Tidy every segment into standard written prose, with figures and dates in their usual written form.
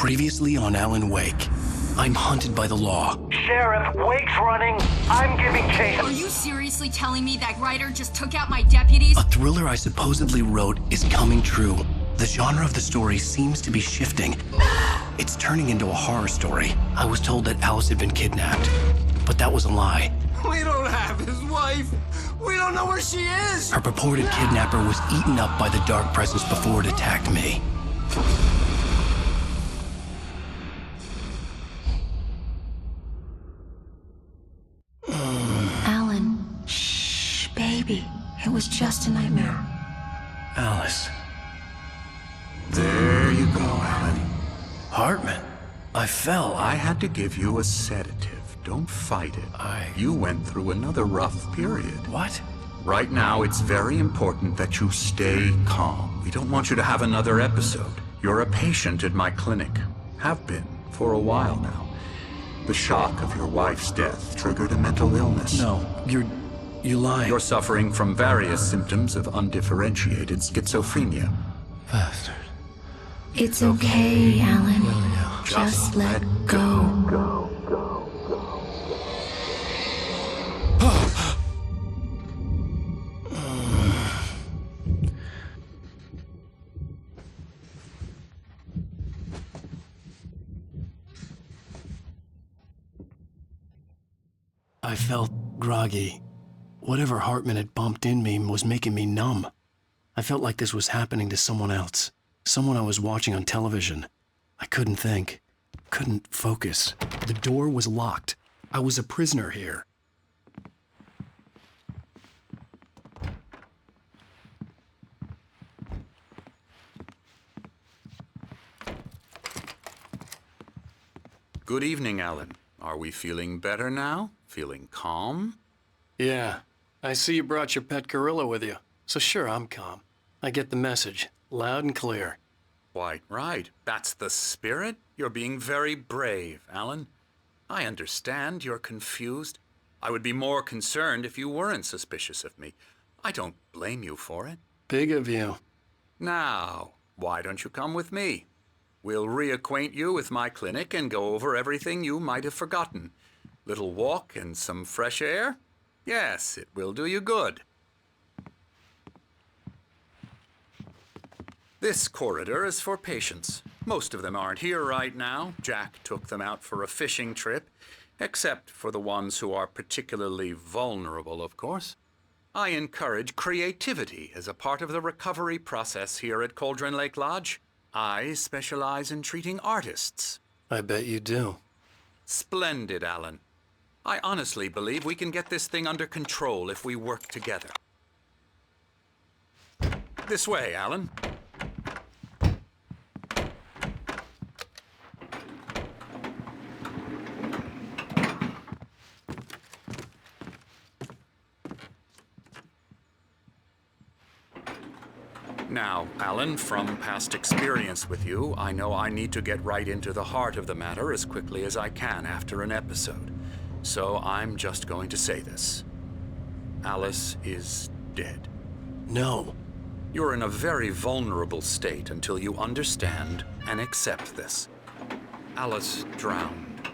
Previously on Alan Wake, I'm hunted by the law. Sheriff, Wake's running. I'm giving chase. Are you seriously telling me that writer just took out my deputies? A thriller I supposedly wrote is coming true. The genre of the story seems to be shifting. It's turning into a horror story. I was told that Alice had been kidnapped, but that was a lie. We don't have his wife. We don't know where she is. Her purported kidnapper was eaten up by the dark presence before it attacked me. Alan, shh, baby. It was just a nightmare. Alice. There you go, Alan. Hartman. I fell. I had to give you a sedative. Don't fight it. You went through another rough period. What? Right now, it's very important that you stay calm. We don't want you to have another episode. You're a patient at my clinic. Have been for a while now. The shock of your wife's death triggered a mental illness. No, you lying. You're suffering from various symptoms of undifferentiated schizophrenia. Bastard. It's okay, Alan. Just let go. I felt groggy. Whatever Hartman had bumped in me was making me numb. I felt like this was happening to someone else. Someone I was watching on television. I couldn't think. Couldn't focus. The door was locked. I was a prisoner here. Good evening, Alan. Are we feeling better now? Feeling calm? Yeah. I see you brought your pet gorilla with you. So sure, I'm calm. I get the message. Loud and clear. Quite right. That's the spirit. You're being very brave, Alan. I understand you're confused. I would be more concerned if you weren't suspicious of me. I don't blame you for it. Big of you. Now, why don't you come with me? We'll reacquaint you with my clinic and go over everything you might have forgotten. Little walk and some fresh air? Yes, it will do you good. This corridor is for patients. Most of them aren't here right now. Jack took them out for a fishing trip, except for the ones who are particularly vulnerable, of course. I encourage creativity as a part of the recovery process here at Cauldron Lake Lodge. I specialize in treating artists. I bet you do. Splendid, Alan. I honestly believe we can get this thing under control if we work together. This way, Alan. Now, Alan, from past experience with you, I know I need to get right into the heart of the matter as quickly as I can after an episode. So I'm just going to say this. Alice is dead. No. You're in a very vulnerable state until you understand and accept this. Alice drowned,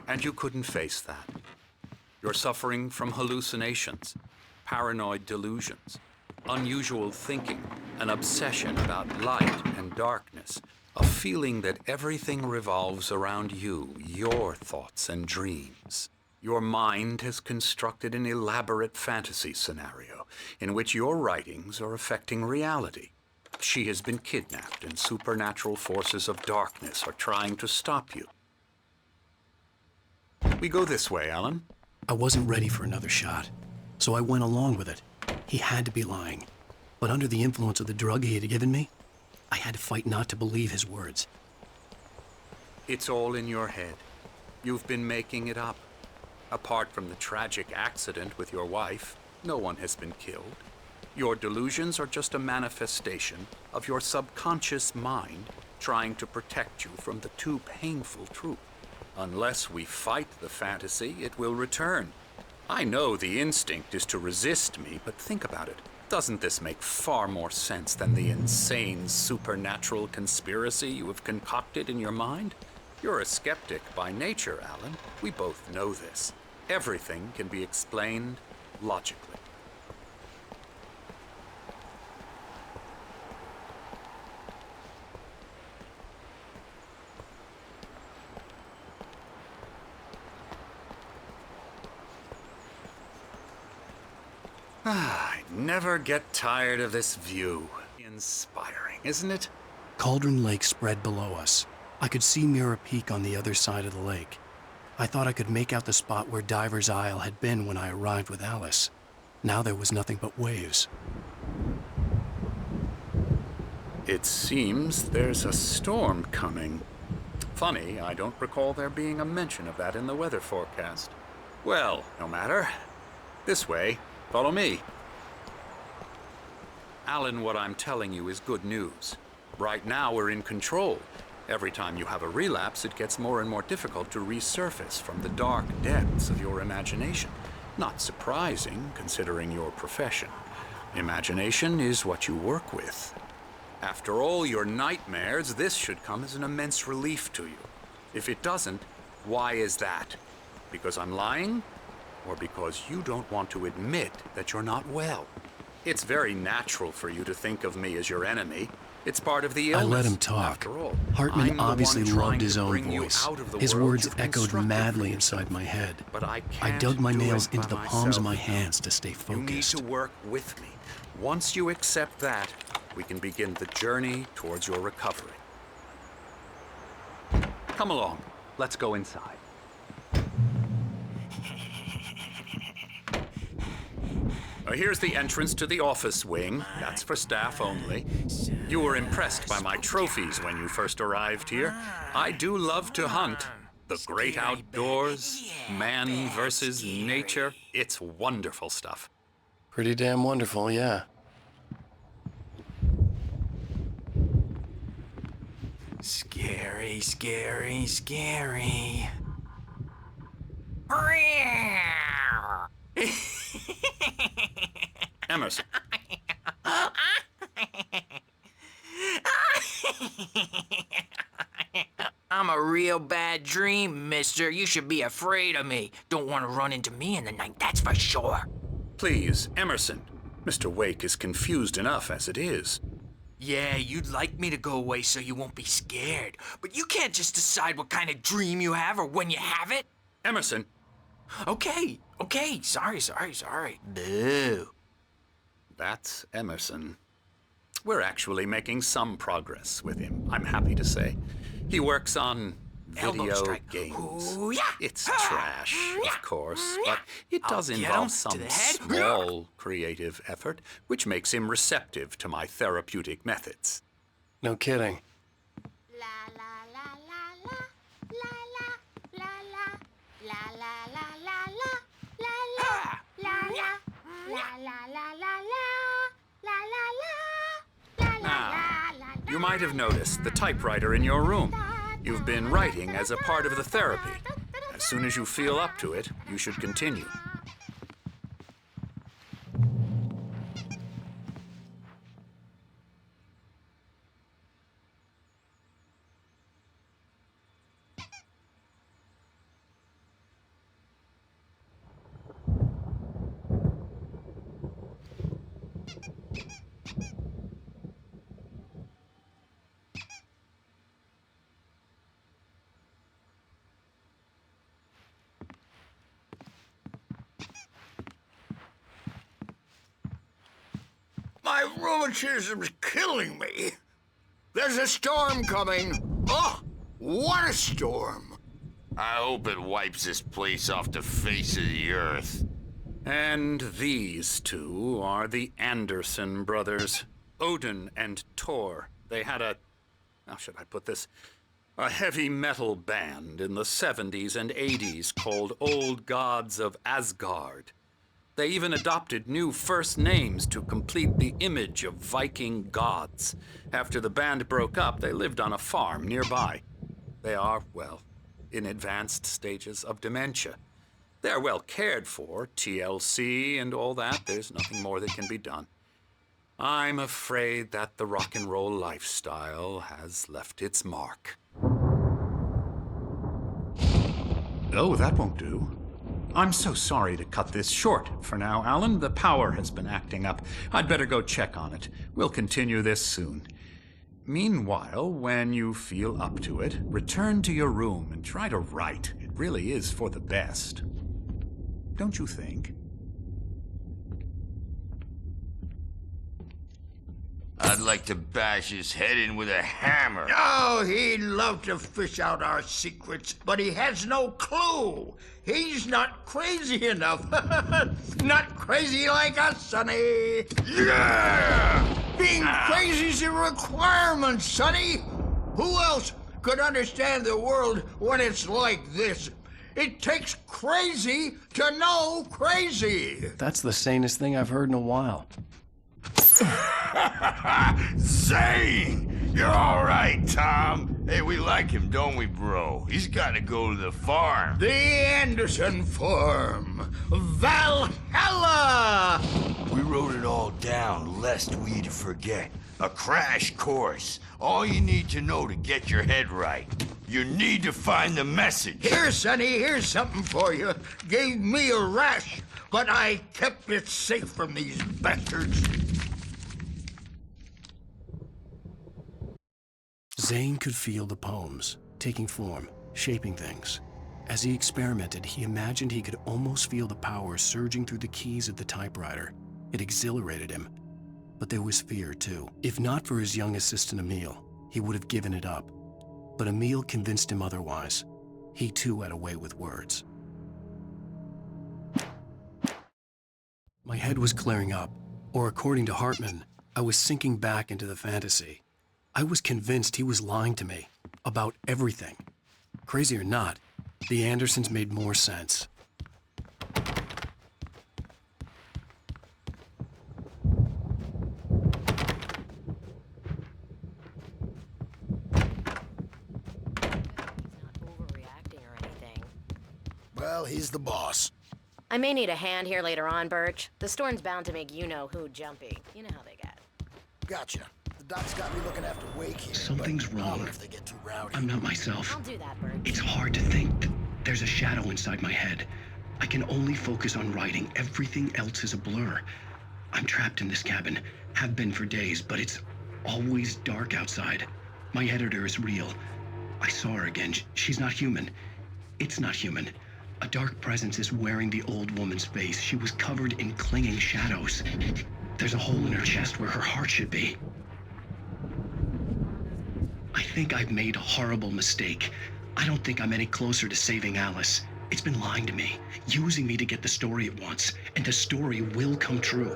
and you couldn't face that. You're suffering from hallucinations, paranoid delusions, unusual thinking, an obsession about light and darkness, a feeling that everything revolves around you, your thoughts and dreams. Your mind has constructed an elaborate fantasy scenario in which your writings are affecting reality. She has been kidnapped and supernatural forces of darkness are trying to stop you. We go this way, Alan. I wasn't ready for another shot, so I went along with it. He had to be lying. But under the influence of the drug he had given me, I had to fight not to believe his words. It's all in your head. You've been making it up. Apart from the tragic accident with your wife, no one has been killed. Your delusions are just a manifestation of your subconscious mind trying to protect you from the too painful truth. Unless we fight the fantasy, it will return. I know the instinct is to resist me, but think about it. Doesn't this make far more sense than the insane supernatural conspiracy you have concocted in your mind? You're a skeptic by nature, Alan. We both know this. Everything can be explained logically. I never get tired of this view. Inspiring, isn't it? Cauldron Lake spread below us. I could see Mirror Peak on the other side of the lake. I thought I could make out the spot where Diver's Isle had been when I arrived with Alice. Now there was nothing but waves. It seems there's a storm coming. Funny, I don't recall there being a mention of that in the weather forecast. Well, no matter. This way. Follow me. Alan, what I'm telling you is good news. Right now we're in control. Every time you have a relapse, it gets more and more difficult to resurface from the dark depths of your imagination. Not surprising, considering your profession. Imagination is what you work with. After all your nightmares, this should come as an immense relief to you. If it doesn't, why is that? Because I'm lying? Or because you don't want to admit that you're not well? It's very natural for you to think of me as your enemy. It's part of the illness. I let him talk. After all, Hartman obviously loved his own bring you voice. out of the His world words you've echoed constructed madly for inside yourself. my head. But I I can't dug my do nails it into the by palms of myself. my hands to stay You need focused. to work with me. Once you accept that, we can begin the journey towards your recovery. Come along. Let's go inside. Here's the entrance to the office wing. That's for staff only. You were impressed by my trophies when you first arrived here. I do love to hunt. The great outdoors, man versus nature. It's wonderful stuff. Pretty damn wonderful, yeah. Scary, scary, scary. Emerson. I'm a real bad dream, mister. You should be afraid of me. Don't want to run into me in the night, that's for sure. Please, Emerson. Mr. Wake is confused enough as it is. Yeah, you'd like me to go away so you won't be scared. But you can't just decide what kind of dream you have or when you have it. Emerson. Okay, sorry. Boo. That's Emerson. We're actually making some progress with him, I'm happy to say. He works on Elbow video strike. games. Ooh, yeah. It's trash, of course, but it does I'll get involve him to some the head. small creative effort, which makes him receptive to my therapeutic methods. No kidding. La la la la la la la la la la la la la la You might have noticed the typewriter in your room. You've been writing as a part of the therapy. As soon as you feel up to it, you should continue. My rheumatism's killing me. There's a storm coming. Oh, what a storm. I hope it wipes this place off the face of the earth. And these two are the Anderson brothers, Odin and Tor. They had how should I put this? A heavy metal band in the 70s and 80s called Old Gods of Asgard. They even adopted new first names to complete the image of Viking gods. After the band broke up, they lived on a farm nearby. They are, well, in advanced stages of dementia. They're well cared for, TLC and all that. There's nothing more that can be done. I'm afraid that the rock and roll lifestyle has left its mark. Oh, that won't do. I'm so sorry to cut this short for now, Alan. The power has been acting up. I'd better go check on it. We'll continue this soon. Meanwhile, when you feel up to it, return to your room and try to write. It really is for the best. Don't you think? I'd like to bash his head in with a hammer. Oh, he'd love to fish out our secrets, but he has no clue. He's not crazy enough. Not crazy like us, Sonny. Yeah! Being crazy's a requirement, Sonny. Who else could understand the world when it's like this? It takes crazy to know crazy. That's the sanest thing I've heard in a while. Zane! You're all right, Tom. Hey, we like him, don't we, bro? He's got to go to the farm. The Anderson Farm. Valhalla! We wrote it all down, lest we'd forget. A crash course. All you need to know to get your head right. You need to find the message. Here, Sonny, here's something for you. Gave me a rash, but I kept it safe from these bastards. Zane could feel the poems, taking form, shaping things. As he experimented, he imagined he could almost feel the power surging through the keys of the typewriter. It exhilarated him. But there was fear, too. If not for his young assistant, Emil, he would have given it up. But Emil convinced him otherwise. He, too, had a way with words. My head was clearing up, or according to Hartman, I was sinking back into the fantasy. I was convinced he was lying to me about everything. Crazy or not, the Andersons made more sense. Well, he's the boss. I may need a hand here later on, Birch. The storm's bound to make you-know-who jumpy. You know how they get. Gotcha. The doc's got me looking after Wake here. Something's wrong. If they get too rowdy. I'm not myself. I'll do that, Birch. It's hard to think that there's a shadow inside my head. I can only focus on writing. Everything else is a blur. I'm trapped in this cabin. Have been for days, but it's always dark outside. My editor is real. I saw her again. She's not human. It's not human. A dark presence is wearing the old woman's face. She was covered in clinging shadows. There's a hole in her chest where her heart should be. I think I've made a horrible mistake. I don't think I'm any closer to saving Alice. It's been lying to me, using me to get the story it wants, and the story will come true.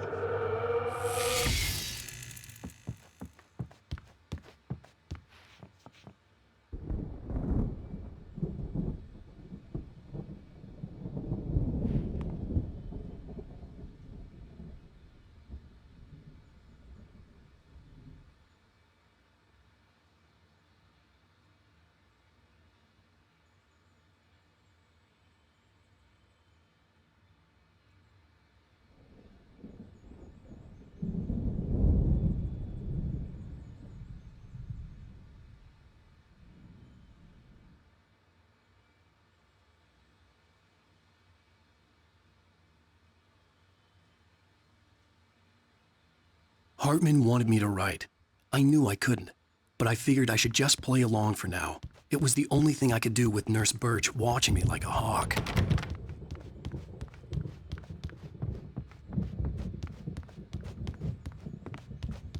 Hartman wanted me to write. I knew I couldn't, but I figured I should just play along for now. It was the only thing I could do with Nurse Birch watching me like a hawk.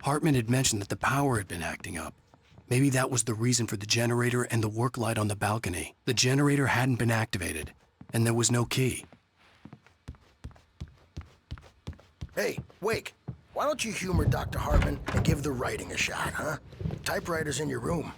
Hartman had mentioned that the power had been acting up. Maybe that was the reason for the generator and the work light on the balcony. The generator hadn't been activated, and there was no key. Hey, Wake, why don't you humor Dr. Hartman and give the writing a shot, huh? Typewriter's in your room.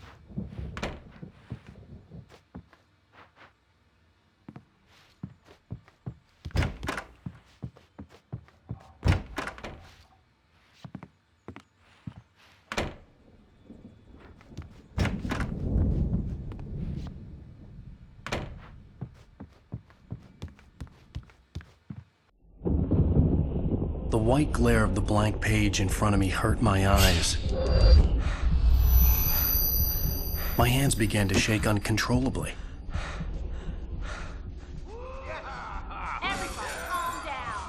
The white glare of the blank page in front of me hurt my eyes. My hands began to shake uncontrollably. Everybody, calm down.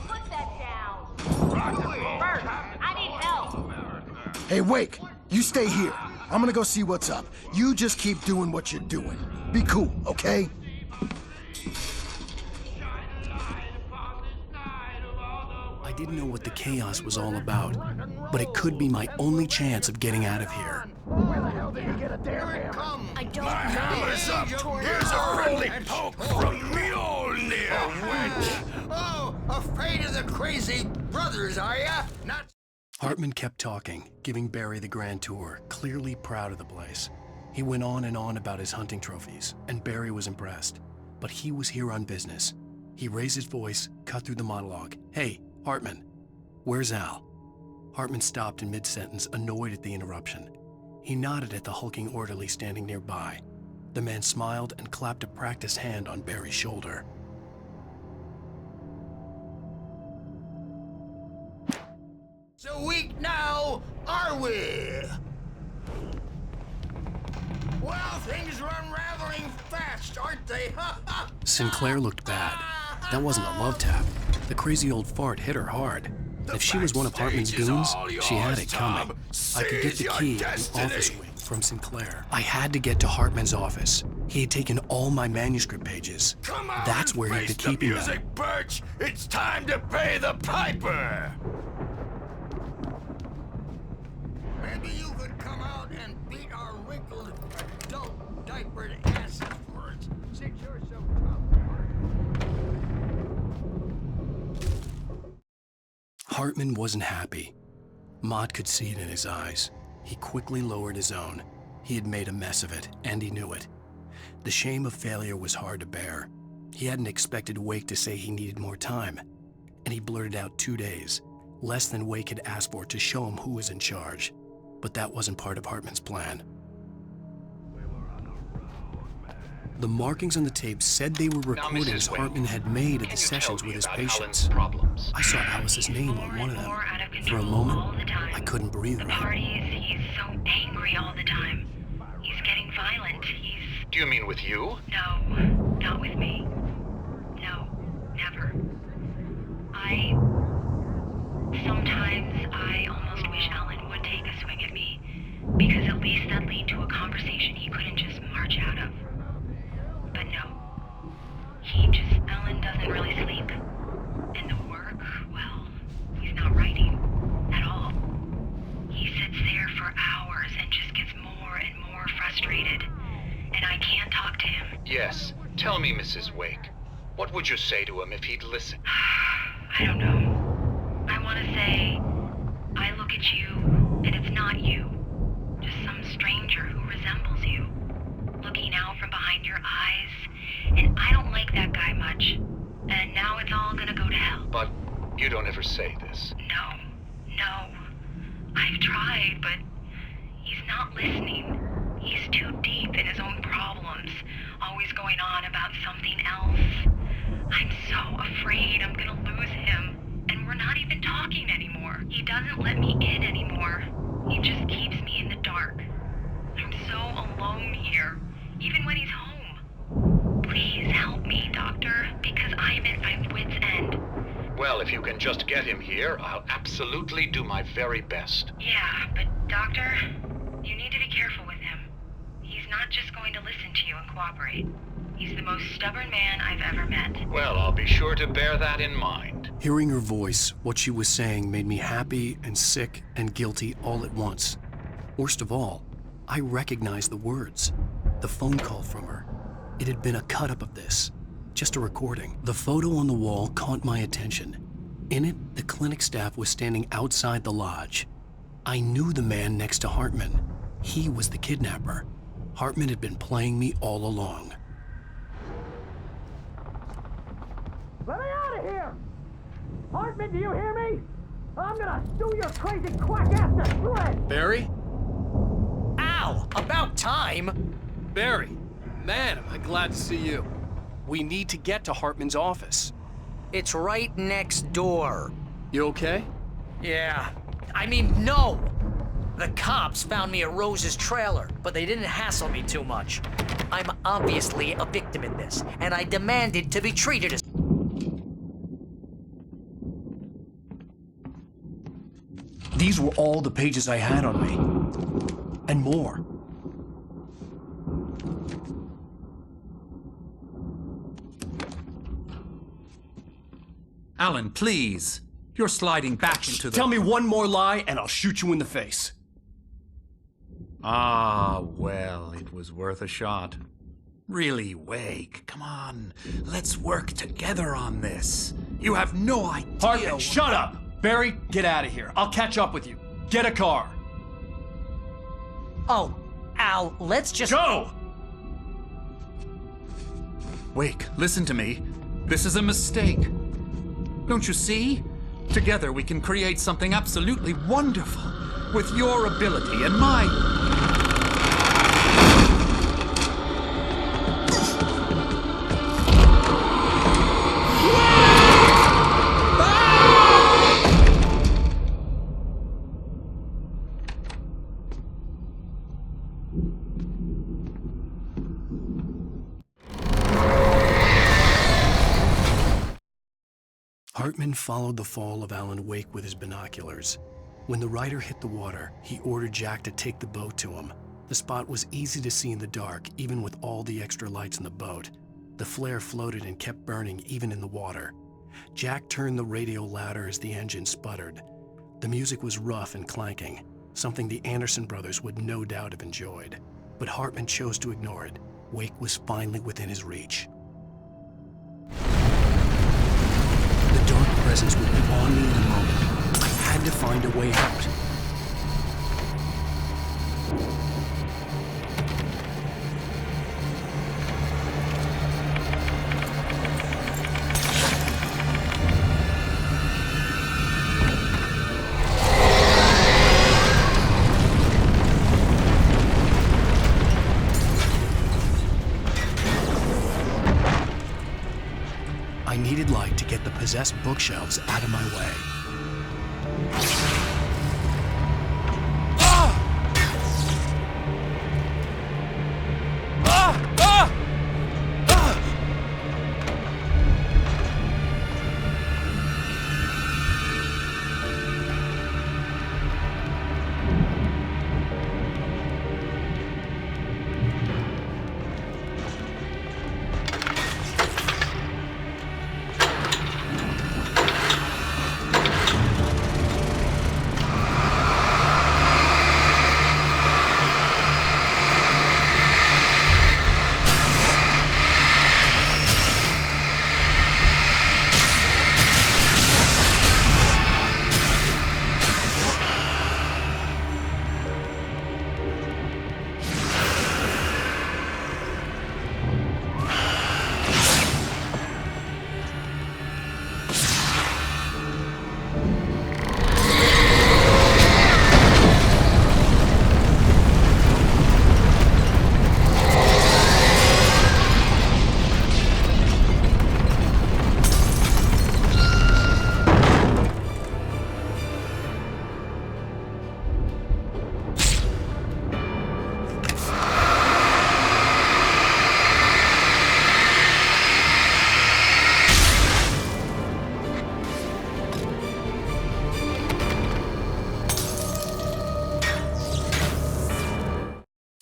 Put that down. Bert, I need help. Hey, Wake, you stay here. I'm gonna go see what's up. You just keep doing what you're doing. Be cool, okay? I didn't know what the chaos was all about, but it could be my only chance of getting out of here. Where the hell did he get a damn hammer? I don't My hammer's up. Here's a friendly poke from Mjolnir, wench. Oh, afraid of the crazy brothers, are ya? Not. Hartman kept talking, giving Barry the grand tour, clearly proud of the place. He went on and on about his hunting trophies, and Barry was impressed. But he was here on business. He raised his voice, cut through the monologue. Hey, Hartman, where's Al? Hartman stopped in mid-sentence, annoyed at the interruption. He nodded at the hulking orderly standing nearby. The man smiled and clapped a practiced hand on Barry's shoulder. So weak now, are we? Well, things are unraveling fast, aren't they? Sinclair looked bad. That wasn't a love tap. The crazy old fart hit her hard. If she was one of Hartman's goons, she had it coming. I could get the key to the office wing from Sinclair. I had to get to Hartman's office. He had taken all my manuscript pages. Come on, That's where he'd been keeping them. music, Birch. It's time to pay the piper. Maybe you could come out and beat our wrinkled, adult, diapered asses for us, since you're so tough. Hartman wasn't happy. Maude could see it in his eyes. He quickly lowered his own. He had made a mess of it, and he knew it. The shame of failure was hard to bear. He hadn't expected Wake to say he needed more time, and he blurted out 2 days, less than Wake had asked for to show him who was in charge. But that wasn't part of Hartman's plan. The markings on the tape said they were recordings Hartman had made at the sessions with his patients. I saw Alice's name on one of them. For a moment, I couldn't breathe right. Parties, he's so angry all the time. He's getting violent. Do you mean with you? No, not with me. No, never. Sometimes I almost wish Alan would take a swing at me, because at least that'd lead to a conversation he couldn't just march out of. But no. Alan doesn't really sleep. And the work, well, he's not writing at all. He sits there for hours and just gets more and more frustrated. And I can't talk to him. Yes. Tell me, Mrs. Wake. What would you say to him if he'd listen? I don't know. I want to say, I look at you, and it's not you. Just some stranger who resembles you. Looking out from behind your eyes, and I don't like that guy much. And now it's all gonna go to hell. But you don't ever say this. No. I've tried, but he's not listening. He's too deep in his own problems, always going on about something else. I'm so afraid I'm gonna lose him, and we're not even talking anymore. He doesn't let me in anymore. He just keeps me in the dark. I'm so alone here, even when he's home. Please help me, Doctor, because I'm at my wit's end. Well, if you can just get him here, I'll absolutely do my very best. Yeah, but Doctor, you need to be careful with him. He's not just going to listen to you and cooperate. He's the most stubborn man I've ever met. Well, I'll be sure to bear that in mind. Hearing her voice, what she was saying made me happy and sick and guilty all at once. Worst of all, I recognized the words. The phone call from her. It had been a cut-up of this. Just a recording. The photo on the wall caught my attention. In it, the clinic staff was standing outside the lodge. I knew the man next to Hartman. He was the kidnapper. Hartman had been playing me all along. Let me out of here! Hartman, do you hear me? I'm gonna sue your crazy quack ass to shreds! Barry? Ow! About time! Barry, man, am I glad to see you. We need to get to Hartman's office. It's right next door. You okay? Yeah. I mean, no! The cops found me at Rose's trailer, but they didn't hassle me too much. I'm obviously a victim in this, and I demanded to be treated as... These were all the pages I had on me. And more. Alan, please. You're sliding back into the... Tell me one more lie and I'll shoot you in the face. Ah, well, it was worth a shot. Really, Wake, come on. Let's work together on this. You have no idea... Hartman, shut up! Barry, get out of here. I'll catch up with you. Get a car. Oh, Al, let's just... Go! Wake, listen to me. This is a mistake. Don't you see? Together we can create something absolutely wonderful. With your ability and mine. Hartman followed the fall of Alan Wake with his binoculars. When the rider hit the water, he ordered Jack to take the boat to him. The spot was easy to see in the dark, even with all the extra lights in the boat. The flare floated and kept burning even in the water. Jack turned the radio louder as the engine sputtered. The music was rough and clanking, something the Anderson brothers would no doubt have enjoyed. But Hartman chose to ignore it. Wake was finally within his reach. The dark presence would be on me in a moment. I had to find a way out. I needed light to get the possessed bookshelves out of my way.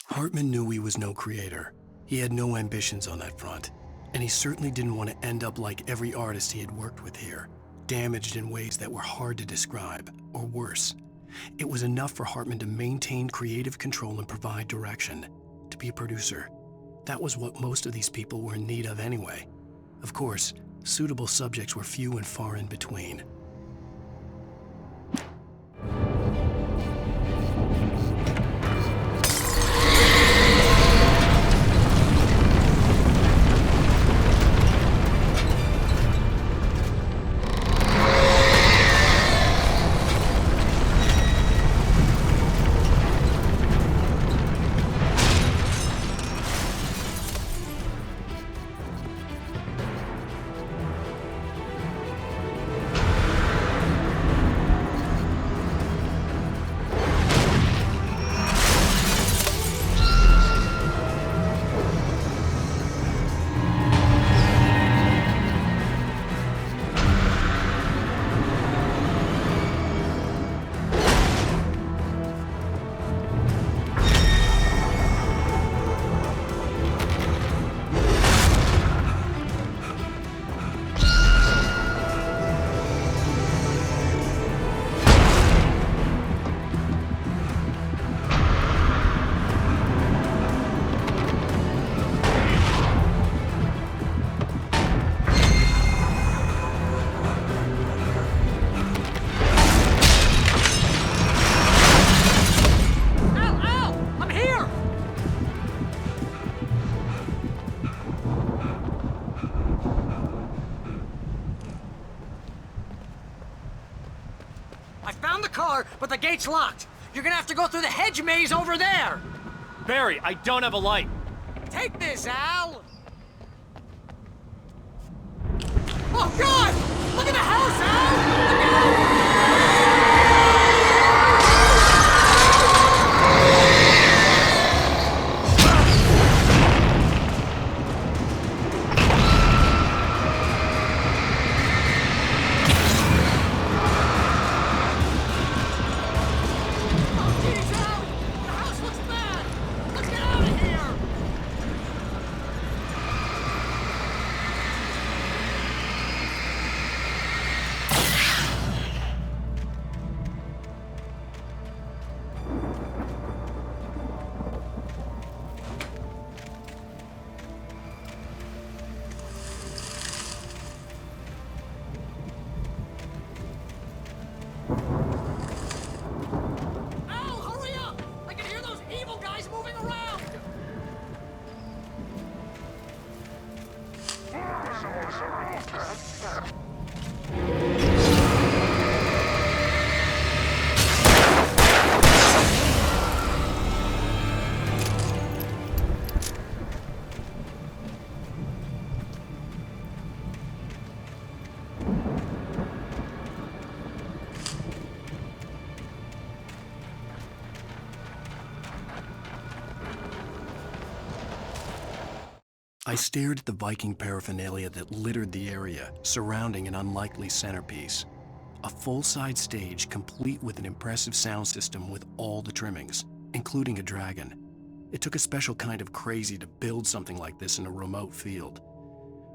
Hartman knew he was no creator. He had no ambitions on that front, and he certainly didn't want to end up like every artist he had worked with here, damaged in ways that were hard to describe, or worse. It was enough for Hartman to maintain creative control and provide direction, to be a producer. That was what most of these people were in need of anyway. Of course, suitable subjects were few and far in between. car, but the gate's locked. You're gonna have to go through the hedge maze over there. Barry, I don't have a light. Take this, Al. Oh, God! Look at the house, Al! Look out! I stared at the Viking paraphernalia that littered the area, surrounding an unlikely centerpiece. A full-size stage complete with an impressive sound system with all the trimmings, including a dragon. It took a special kind of crazy to build something like this in a remote field.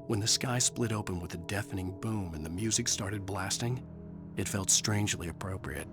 When the sky split open with a deafening boom and the music started blasting, it felt strangely appropriate.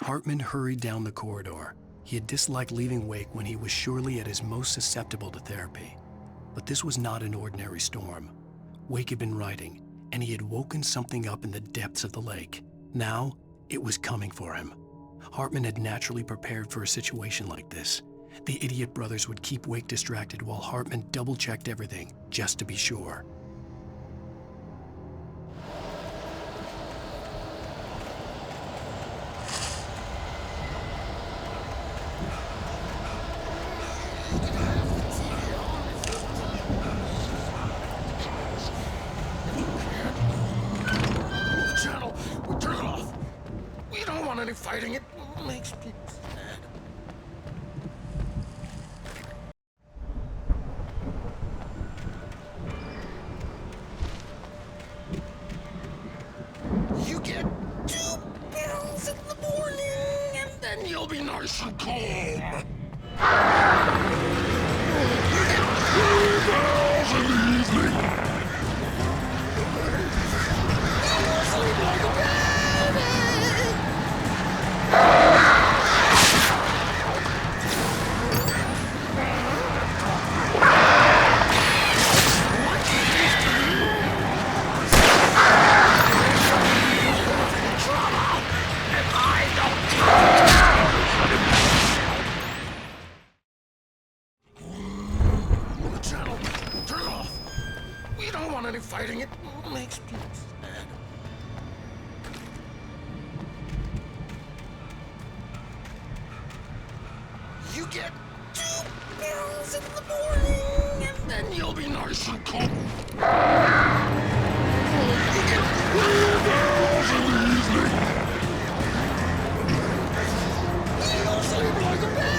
Hartman hurried down the corridor. He had disliked leaving Wake when he was surely at his most susceptible to therapy. But this was not an ordinary storm. Wake had been writing, and he had woken something up in the depths of the lake. Now, it was coming for him. Hartman had naturally prepared for a situation like this. The idiot brothers would keep Wake distracted while Hartman double-checked everything, just to be sure. Fighting it makes people sad. You get 2 pills in the morning, and then you'll be nice and calm. You get 2 pills in the evening. You'll sleep like a baby. fighting it makes me sad. You get 2 pills in the morning, and then you'll be nice and cold. You get 3 pills in the evening. You'll sleep like a baby.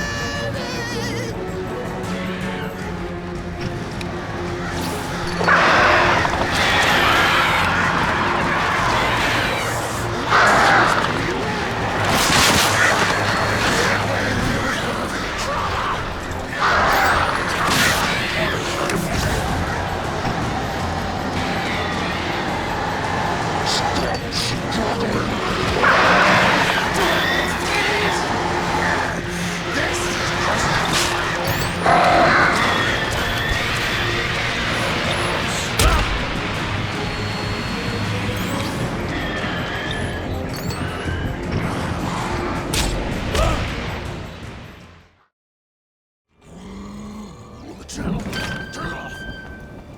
Turn it off.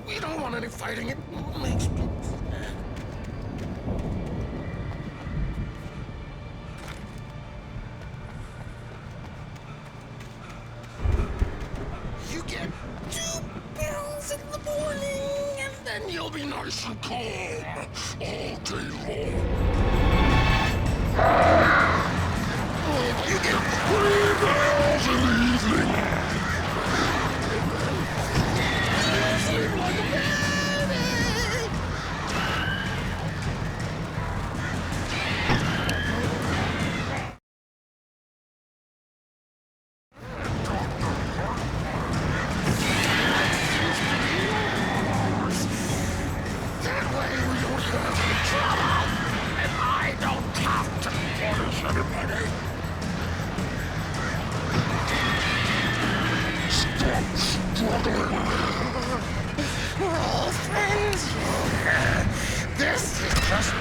We don't want any fighting. It makes me sad. You get 2 pills in the morning, and then you'll be nice and calm all day long. You get 3 pills in the evening. Sleep like a baby. That way we don't have any trouble, and I don't have to punish anybody. Stop struggling. We're all friends. This is just...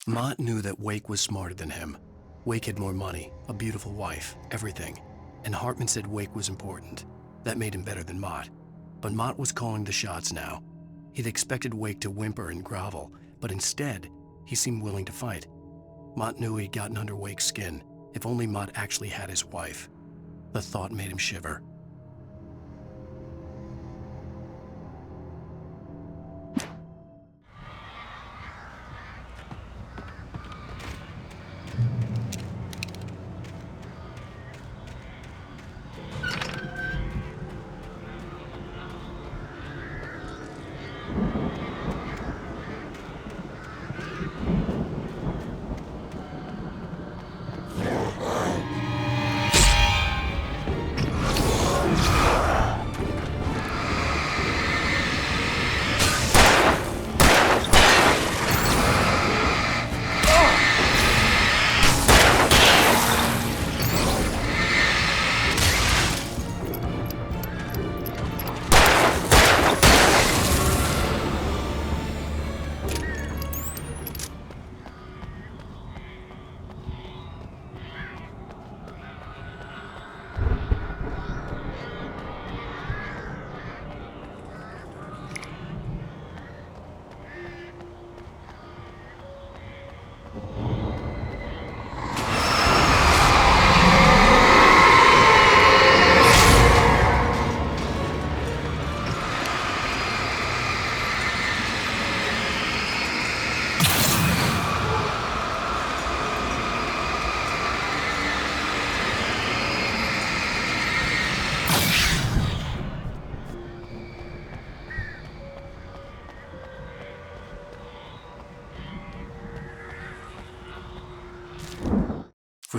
Mott knew that Wake was smarter than him. Wake had more money, a beautiful wife, everything. And Hartman said Wake was important. That made him better than Mott. But Mott was calling the shots now. He'd expected Wake to whimper and grovel, but instead, he seemed willing to fight. Mott knew he'd gotten under Wake's skin. If only Mott actually had his wife. The thought made him shiver.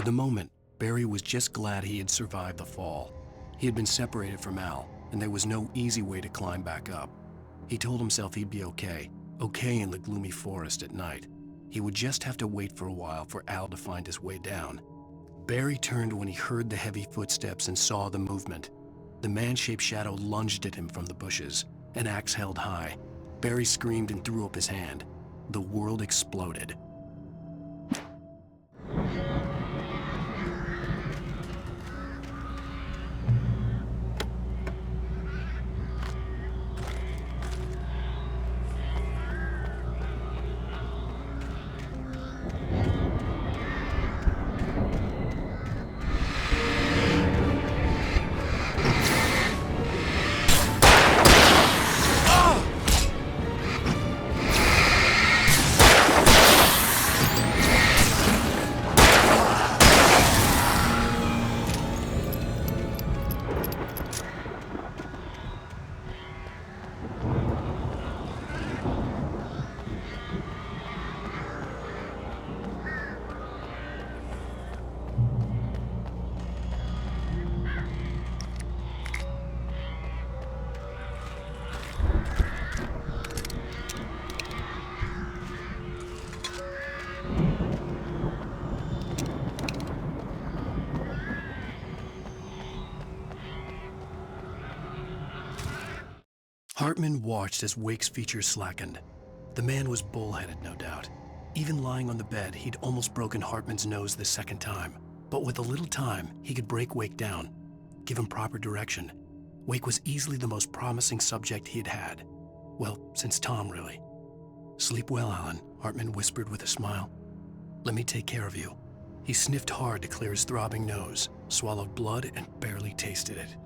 For the moment, Barry was just glad he had survived the fall. He had been separated from Al, and there was no easy way to climb back up. He told himself he'd be okay in the gloomy forest at night. He would just have to wait for a while for Al to find his way down. Barry turned when he heard the heavy footsteps and saw the movement. The man-shaped shadow lunged at him from the bushes, an axe held high. Barry screamed and threw up his hand. The world exploded. Hartman watched as Wake's features slackened. The man was bullheaded, no doubt. Even lying on the bed, he'd almost broken Hartman's nose the second time. But with a little time, he could break Wake down, give him proper direction. Wake was easily the most promising subject he'd had. Well, since Tom, really. "Sleep well, Alan," Hartman whispered with a smile. "Let me take care of you." He sniffed hard to clear his throbbing nose, swallowed blood, and barely tasted it.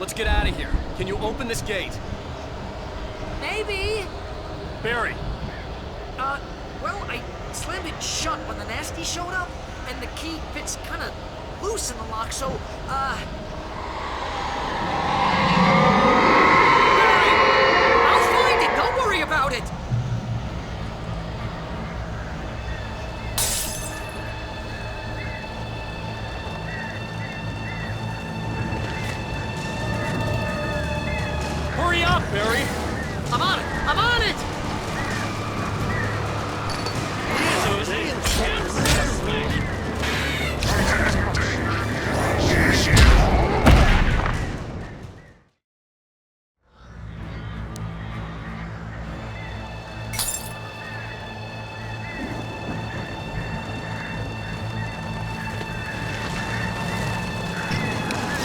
Let's get out of here. Can you open this gate? Maybe. Barry. Well, I slammed it shut when the nasty showed up, and the key fits kind of loose in the lock, so, Barry, I'll find it. Don't worry about it. Hurry up, Barry! I'm on it! I'm on it!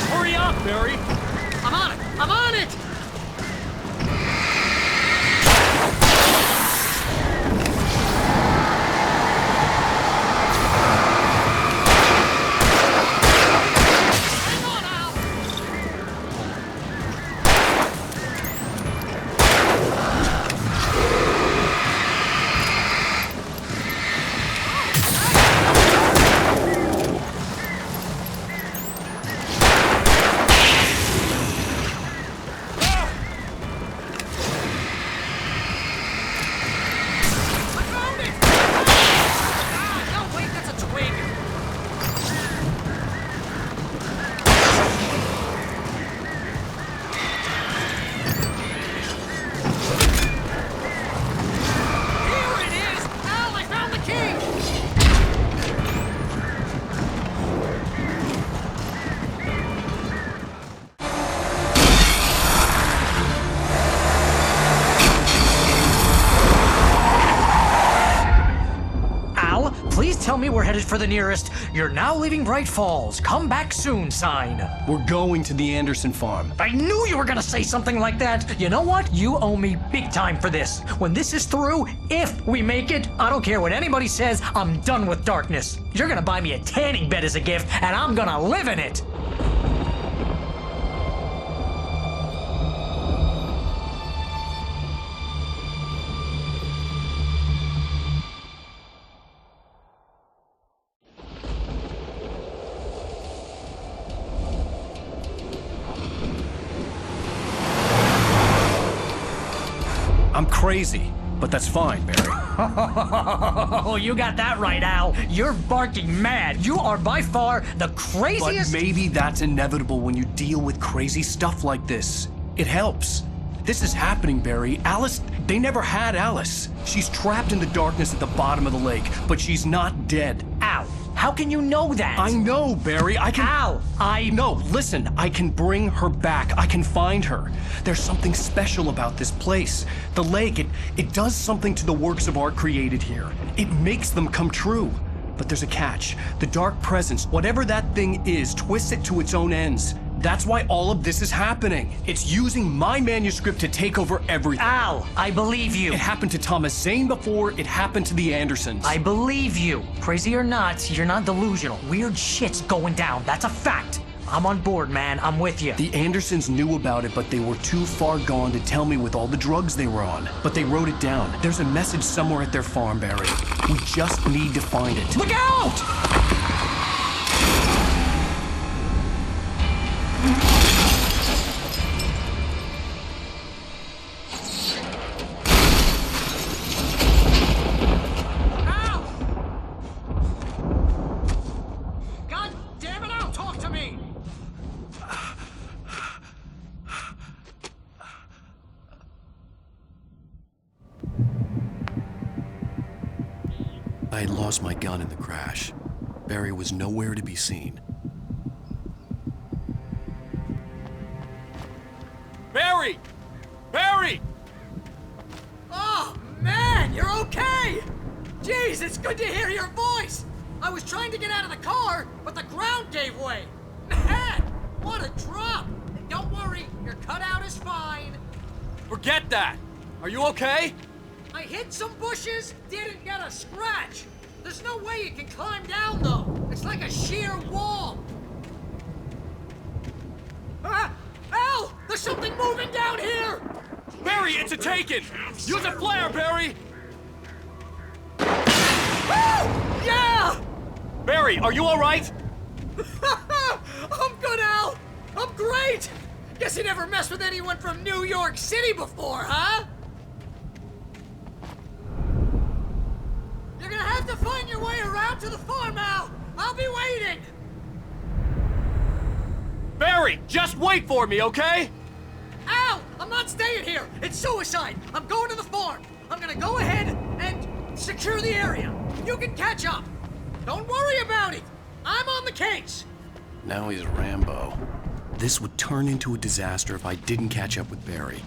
Hurry up, Barry! I'm on it! I'm on it! Tell me we're headed for the nearest "You're now leaving Bright Falls. Come back soon" sign. We're going to the Anderson farm. I knew you were gonna say something like that. You know what? You owe me big time for this. When this is through, if we make it, I don't care what anybody says, I'm done with darkness. You're gonna buy me a tanning bed as a gift, and I'm gonna live in it. I'm crazy, but that's fine, Barry. Oh, you got that right, Al. You're barking mad. You are by far the craziest. But maybe that's inevitable when you deal with crazy stuff like this. It helps. This is happening, Barry. Alice, they never had Alice. She's trapped in the darkness at the bottom of the lake, but she's not dead. Al, how can you know that? I know, Barry. I can... Al, No, listen. I can bring her back. I can find her. There's something special about this place. The lake, it does something to the works of art created here. It makes them come true. But there's a catch. The dark presence, whatever that thing is, twists it to its own ends. That's why all of this is happening. It's using my manuscript to take over everything. Al, I believe you. It happened to Thomas Zane before, it happened to the Andersons. I believe you. Crazy or not, you're not delusional. Weird shit's going down. That's a fact. I'm on board, man. I'm with you. The Andersons knew about it, but they were too far gone to tell me with all the drugs they were on. But they wrote it down. There's a message somewhere at their farm, Barry. We just need to find it. Look out! I had lost my gun in the crash. Barry was nowhere to be seen. Barry! Barry! Oh, man, you're okay! Jeez, it's good to hear your voice! I was trying to get out of the car, but the ground gave way! Man, what a drop! Don't worry, your cutout is fine. Forget that! Are you okay? I hit some bushes, didn't get a scratch. There's no way you can climb down, though. It's like a sheer wall. Ah! Al! There's something moving down here! Barry, it's a taken! Use a flare, Barry! Oh! Yeah! Barry, are you alright? I'm good, Al! I'm great! Guess you never messed with anyone from New York City before, huh? You're gonna have to find your way around to the farm, Al! I'll be waiting! Barry, just wait for me, okay? Al! I'm not staying here! It's suicide! I'm going to the farm! I'm gonna go ahead and secure the area. You can catch up. Don't worry about it! I'm on the case! Now he's Rambo. This would turn into a disaster if I didn't catch up with Barry.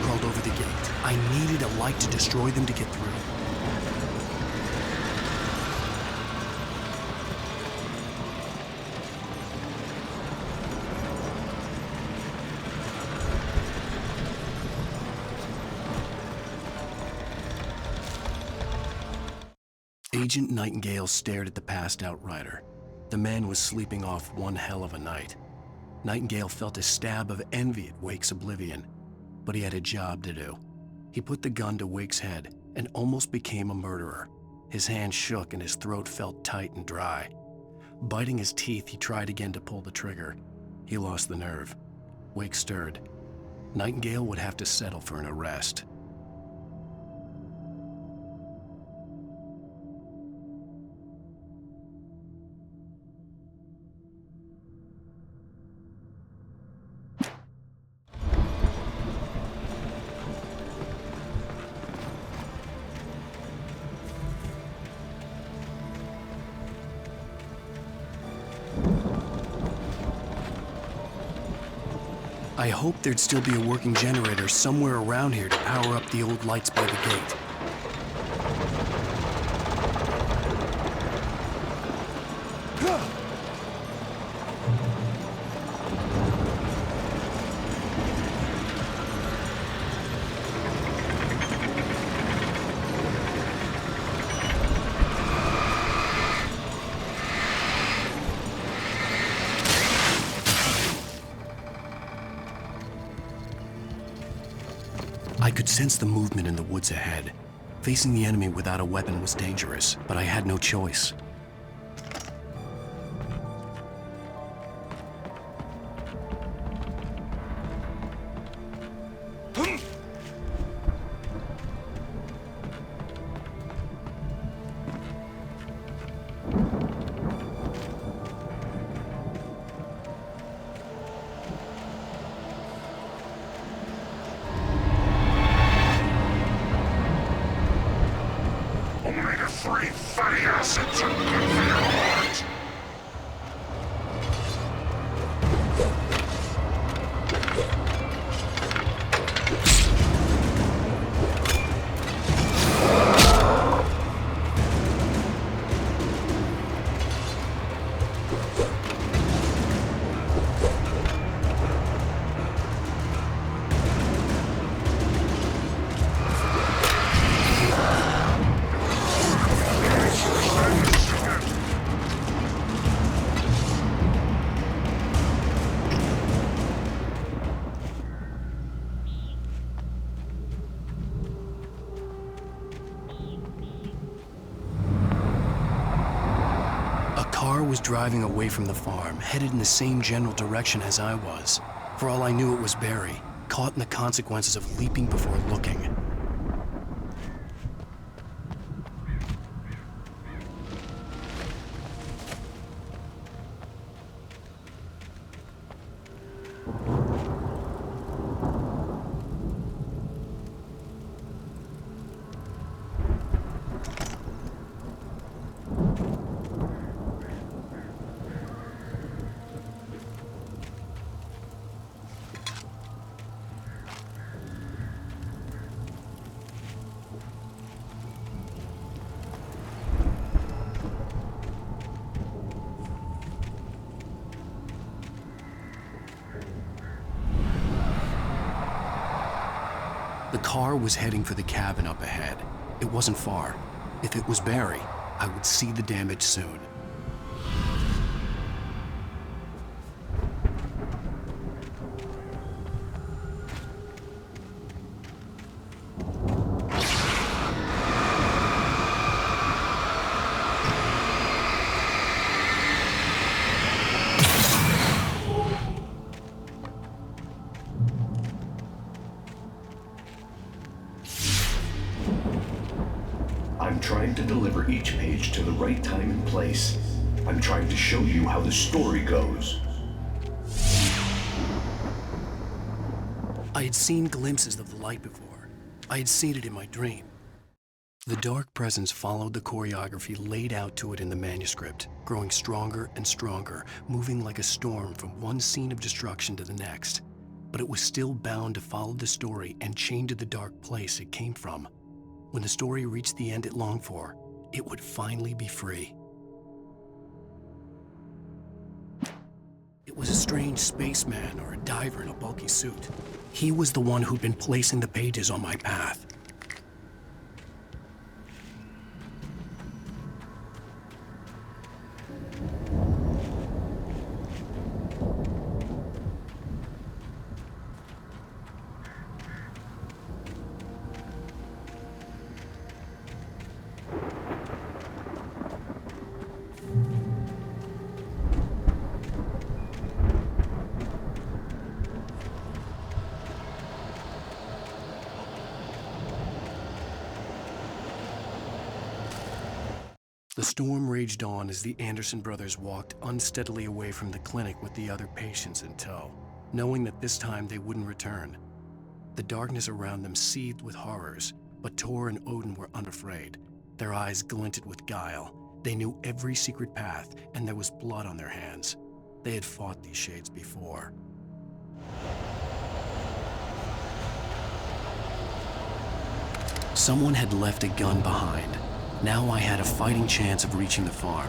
Crawled over the gate. I needed a light to destroy them to get through. Agent Nightingale stared at the passed-out rider. The man was sleeping off one hell of a night. Nightingale felt a stab of envy at Wake's oblivion, but he had a job to do. He put the gun to Wake's head and almost became a murderer. His hand shook and his throat felt tight and dry. Biting his teeth, he tried again to pull the trigger. He lost the nerve. Wake stirred. Nightingale would have to settle for an arrest. I hoped there'd still be a working generator somewhere around here to power up the old lights by the gate. I could sense the movement in the woods ahead. Facing the enemy without a weapon was dangerous, but I had no choice. Omega-3 fatty acids are good for your heart. Was driving away from the farm, headed in the same general direction as I was. For all I knew, it was Barry, caught in the consequences of leaping before looking. The car was heading for the cabin up ahead. It wasn't far. If it was Barry, I would see the damage soon. I'm trying to deliver each page to the right time and place. I'm trying to show you how the story goes. I had seen glimpses of the light before. I had seen it in my dream. The dark presence followed the choreography laid out to it in the manuscript, growing stronger and stronger, moving like a storm from one scene of destruction to the next. But it was still bound to follow the story and chained to the dark place it came from. When the story reached the end it longed for, it would finally be free. It was a strange spaceman or a diver in a bulky suit. He was the one who'd been placing the pages on my path. The storm raged on as the Anderson brothers walked unsteadily away from the clinic with the other patients in tow, knowing that this time they wouldn't return. The darkness around them seethed with horrors, but Tor and Odin were unafraid. Their eyes glinted with guile. They knew every secret path, and there was blood on their hands. They had fought these shades before. Someone had left a gun behind. Now I had a fighting chance of reaching the farm.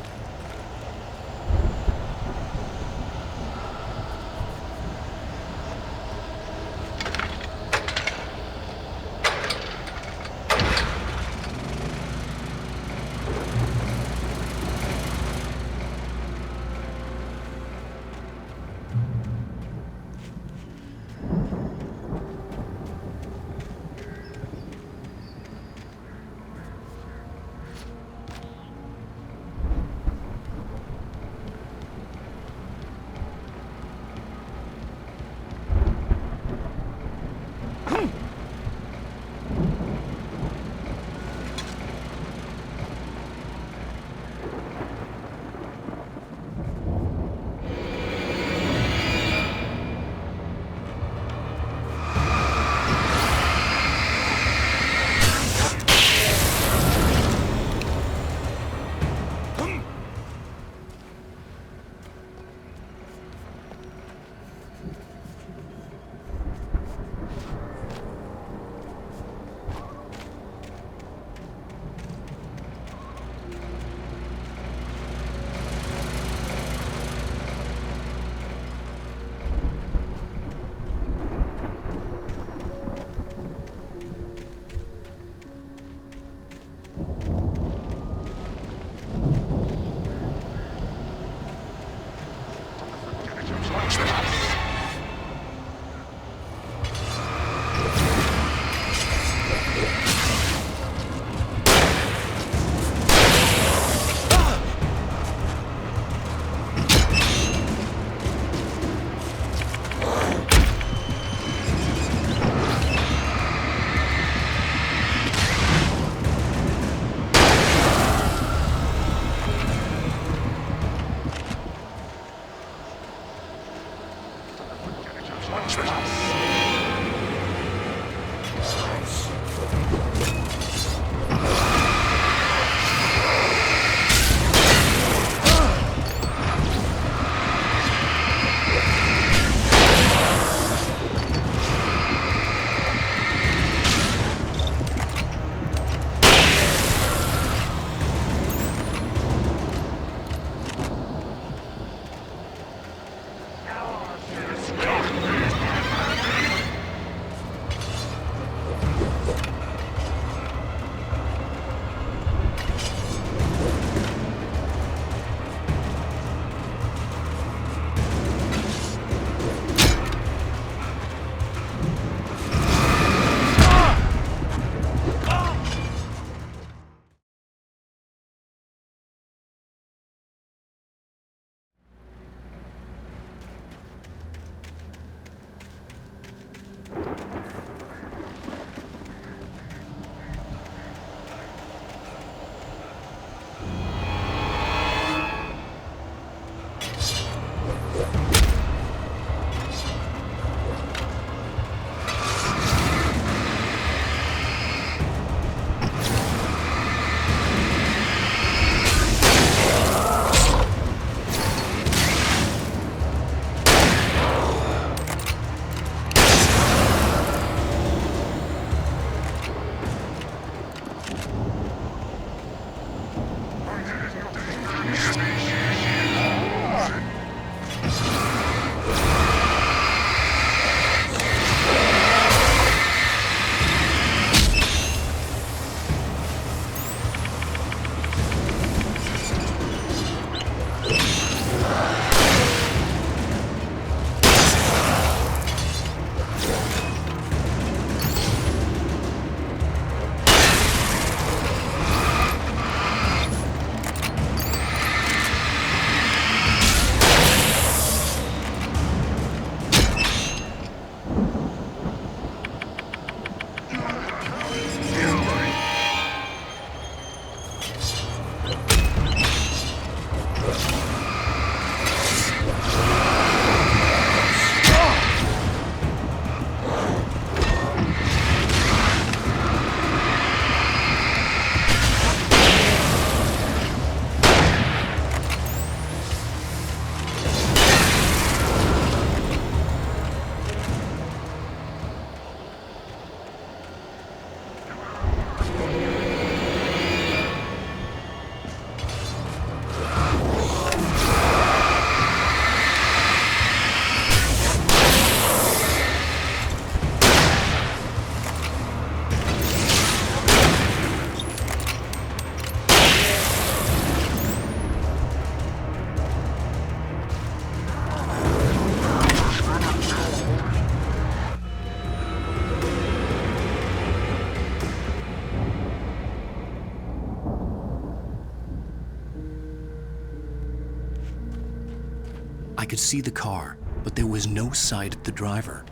I could see the car, but there was no sight of the driver.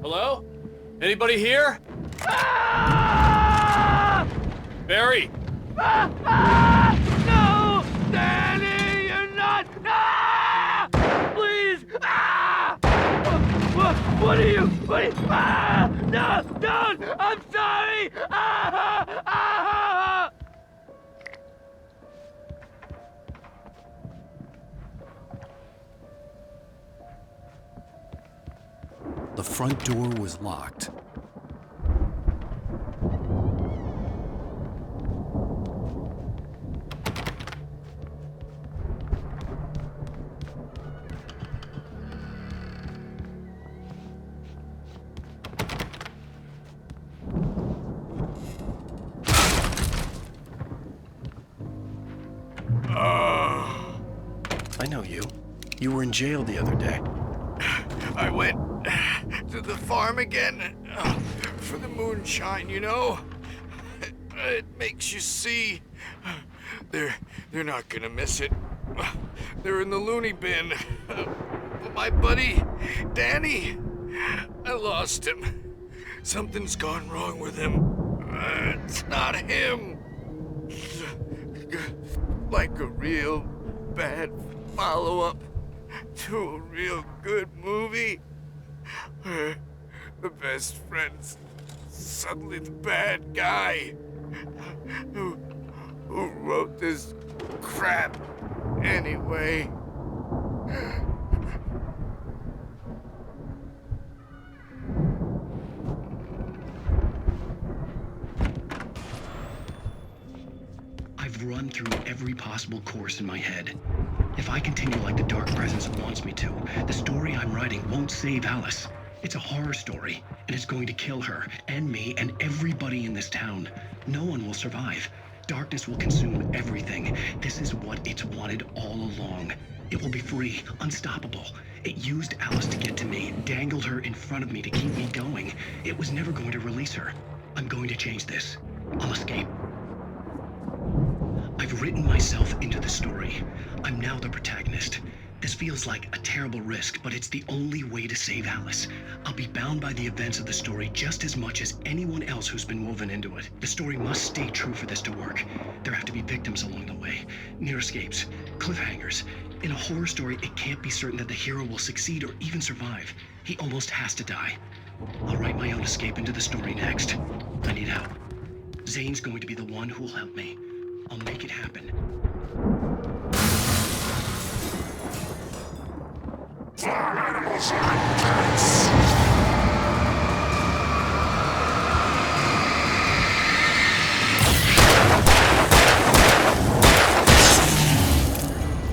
Hello? Anybody here? Ah! Barry! No! Danny, you're not! Ah! Please! Ah! What are you? Ah! No! Don't! I'm sorry! Ah! Ah! The front door was locked. I know you. You were in jail the other day. I went to the farm again for the moonshine, you know? It makes you see. They're not gonna miss it. They're in the loony bin. But my buddy, Danny, I lost him. Something's gone wrong with him. It's not him. Like a real bad follow-up to a real good movie where the best friend's suddenly the bad guy who wrote this crap anyway. I've run through every possible course in my head. If I continue like the Dark Presence wants me to, the story I'm writing won't save Alice. It's a horror story, and it's going to kill her, and me, and everybody in this town. No one will survive. Darkness will consume everything. This is what it's wanted all along. It will be free, unstoppable. It used Alice to get to me, dangled her in front of me to keep me going. It was never going to release her. I'm going to change this. I'll escape. I've written myself into the story. I'm now the protagonist. This feels like a terrible risk, but it's the only way to save Alice. I'll be bound by the events of the story just as much as anyone else who's been woven into it. The story must stay true for this to work. There have to be victims along the way, near escapes, cliffhangers. In a horror story, it can't be certain that the hero will succeed or even survive. He almost has to die. I'll write my own escape into the story next. I need help. Zane's going to be the one who will help me. I'll make it happen.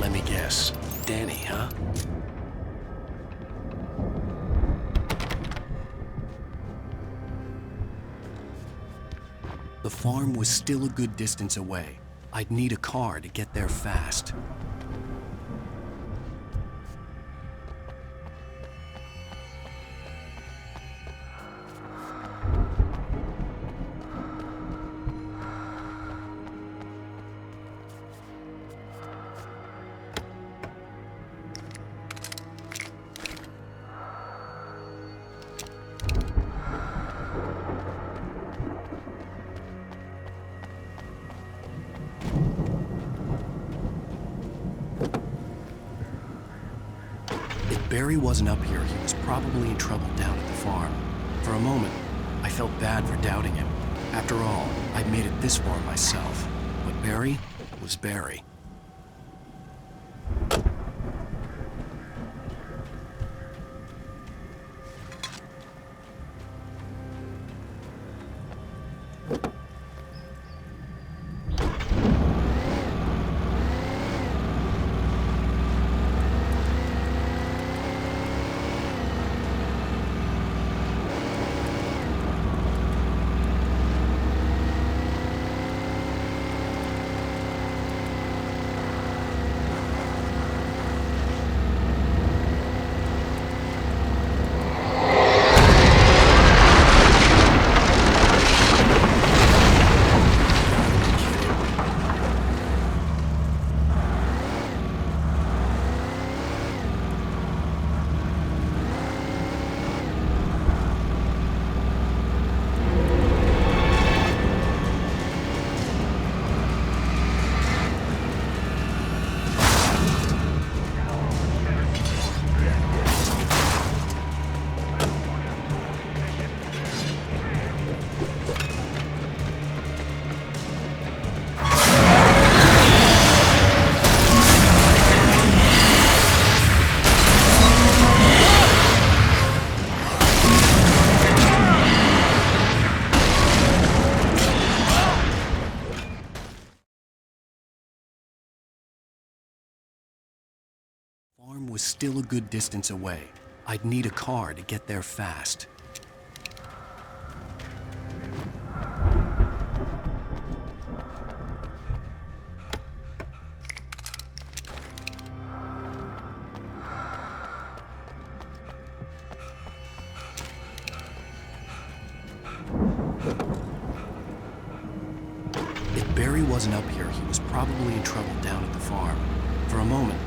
Let me guess. Danny, huh? The farm was still a good distance away. I'd need a car to get there fast. Barry wasn't up here, he was probably in trouble down at the farm. For a moment, I felt bad for doubting him. After all, I'd made it this far myself. But Barry was Barry. farm was still a good distance away. I'd need a car to get there fast. If Barry wasn't up here, he was probably in trouble down at the farm. For a moment,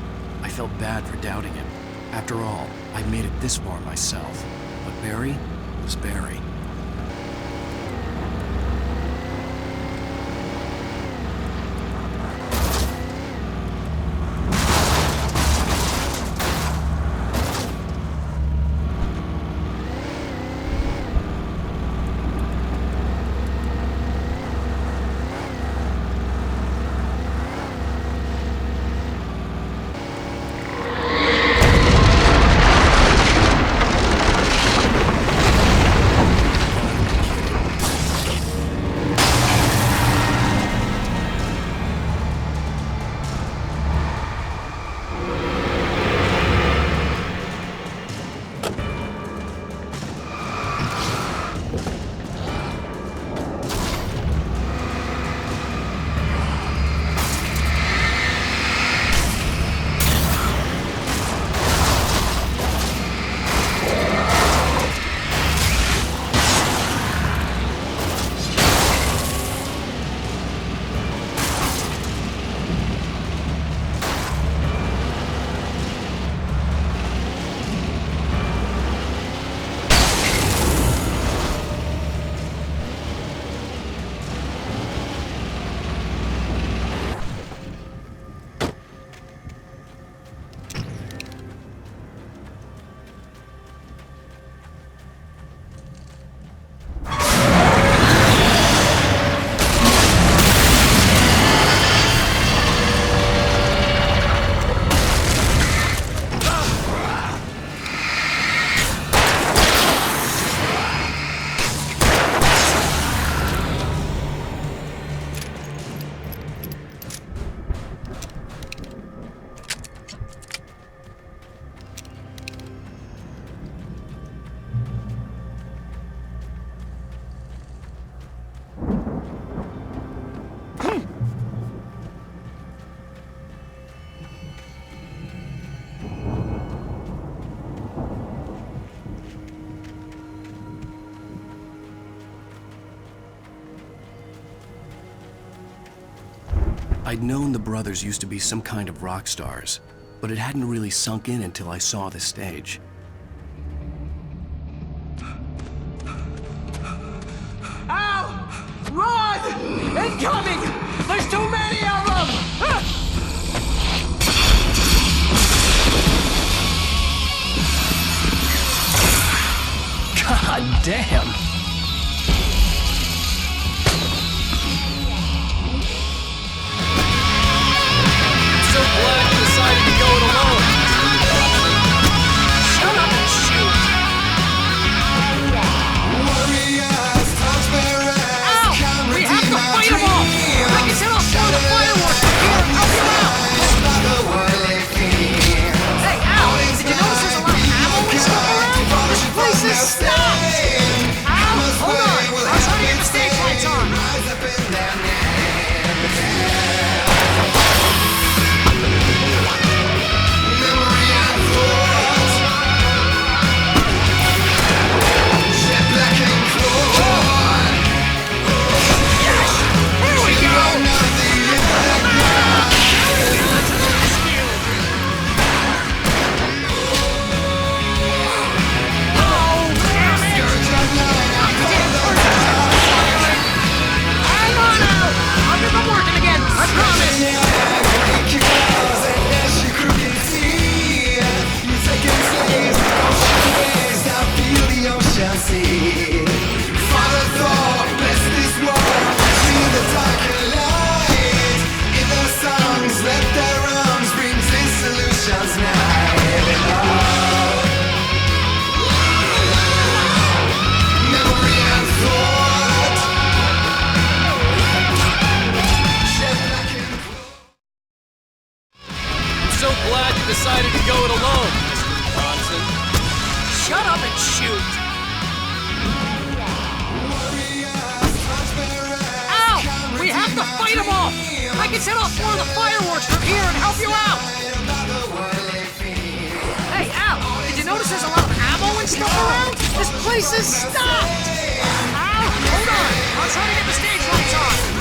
I felt bad for doubting him. After all, I'd made it this far myself. But Barry was Barry. I'd known the brothers used to be some kind of rock stars, but it hadn't really sunk in until I saw the stage. Al! Run! Incoming! There's too many of them! God damn! Stop! so glad you decided to go it alone, Mr. Bronson. Shut up and shoot! Ow! We have to fight them off! I can set off more of the fireworks from here and help you out! Hey, Al! Did you notice there's a lot of ammo and stuff around? This place is stocked! Al, hold on! I'll try to get the stage lights on!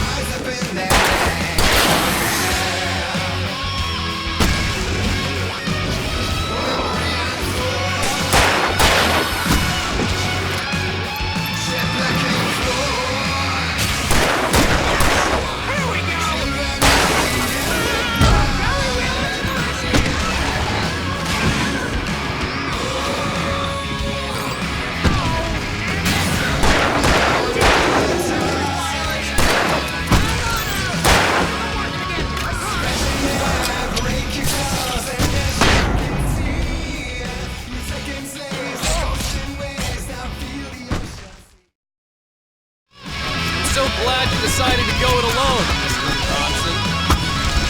So glad you decided to go it alone, Mr. Bronson.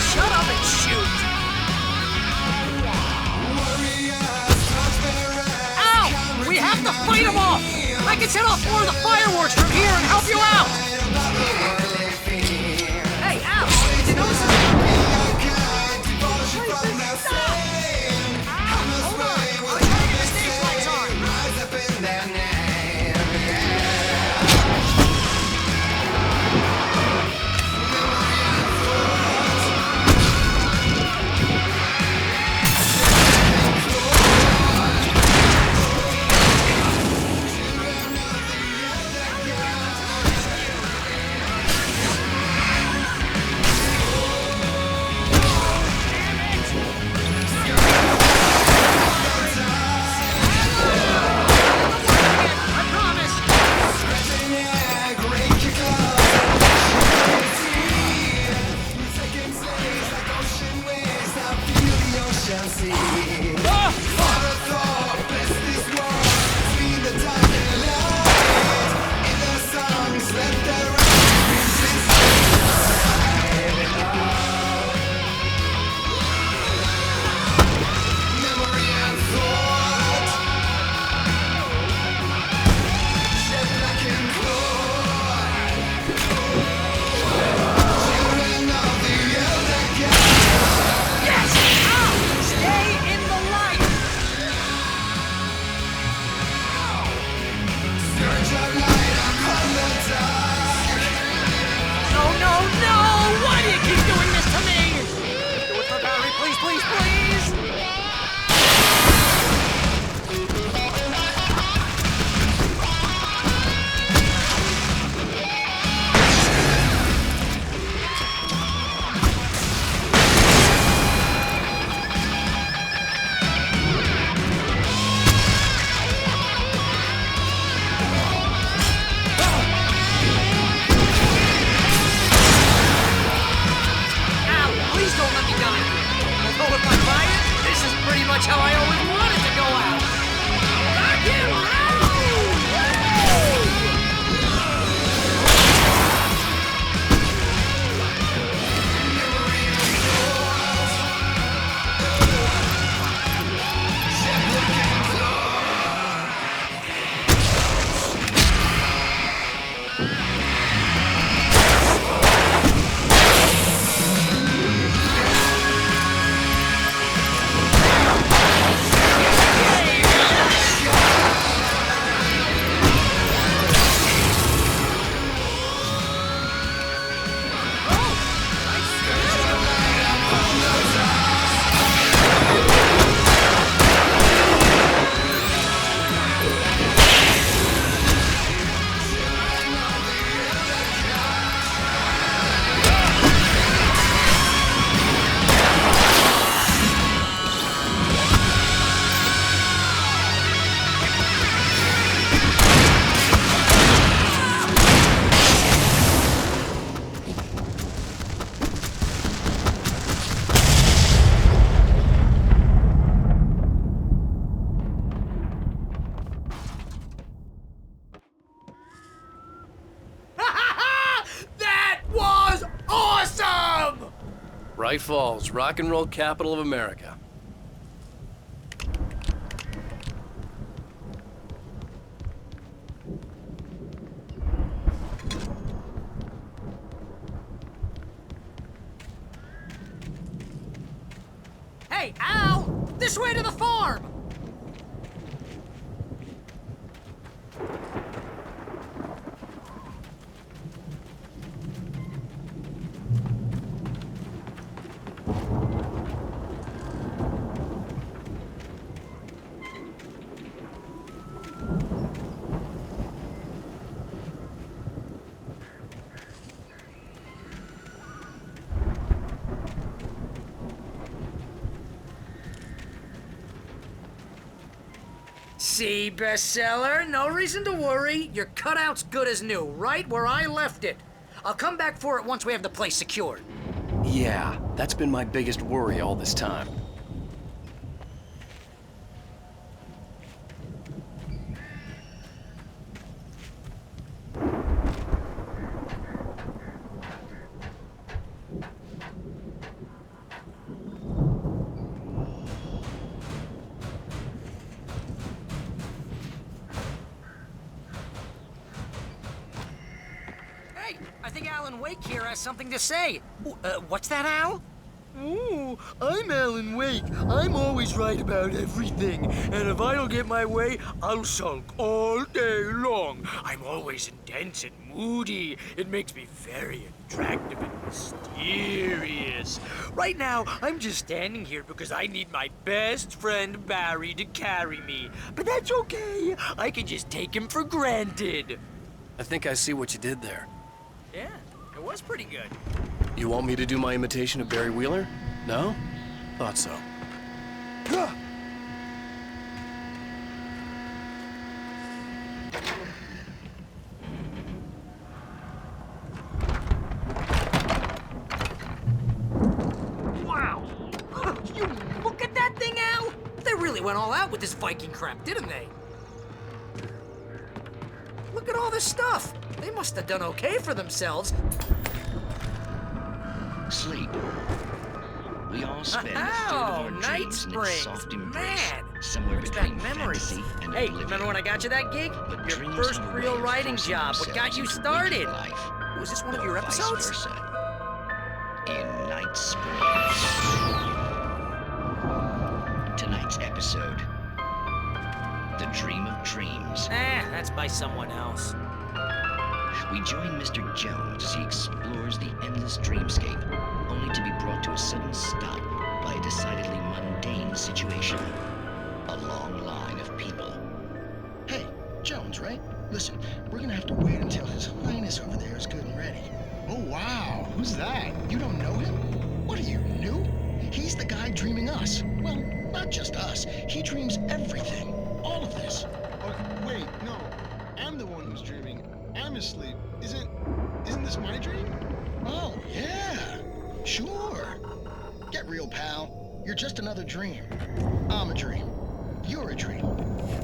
Shut up and shoot! Ow! We have to fight them off! I can set off more of the fireworks from here and help you out! Hey, Al! Did you notice that? Hold on! I'll try to get the stage lights on! Bright Falls, rock and roll capital of America. Hey, Al! This way to the farm! See, bestseller? No reason to worry. Your cutout's good as new, right where I left it. I'll come back for it once we have the place secured. Yeah, that's been my biggest worry all this time. I think Alan Wake here has something to say. What's that, Al? Ooh, I'm Alan Wake. I'm always right about everything. And if I don't get my way, I'll sulk all day long. I'm always intense and moody. It makes me very attractive and mysterious. Right now, I'm just standing here because I need my best friend Barry to carry me. But that's okay. I can just take him for granted. I think I see what you did there. Yeah, it was pretty good. You want me to do my imitation of Barry Wheeler? No? Thought so. Wow! You look at that thing, Al! They really went all out with this Viking crap, didn't they? Look at all this stuff. They must have done okay for themselves. Sleep. We all spend a third of our Night dreams in its Springs. soft embrace, Man, somewhere brings between back memories. fantasy and Hey, oblivion. remember when I got you that gig? But Your dreams first have a way real of writing forcing job. What got themselves you into started? waking life, Was this one of your or vice episodes? versa. In Night Springs. Tonight's episode, The Dream of Dreams. That's by someone else. We join Mr. Jones as he explores the endless dreamscape, only to be brought to a sudden stop by a decidedly mundane situation. A long line of people. Hey, Jones, right? Listen, we're gonna have to wait until His Highness over there is good and ready. Oh, wow. Who's that? You don't know him? What are you, new? He's the guy dreaming us. Well, not just us. He dreams everything. All of this. Wait, no. I'm the one who's dreaming. I'm asleep. Isn't this my dream? Oh, yeah. Sure. Get real, pal. You're just another dream. I'm a dream. You're a dream.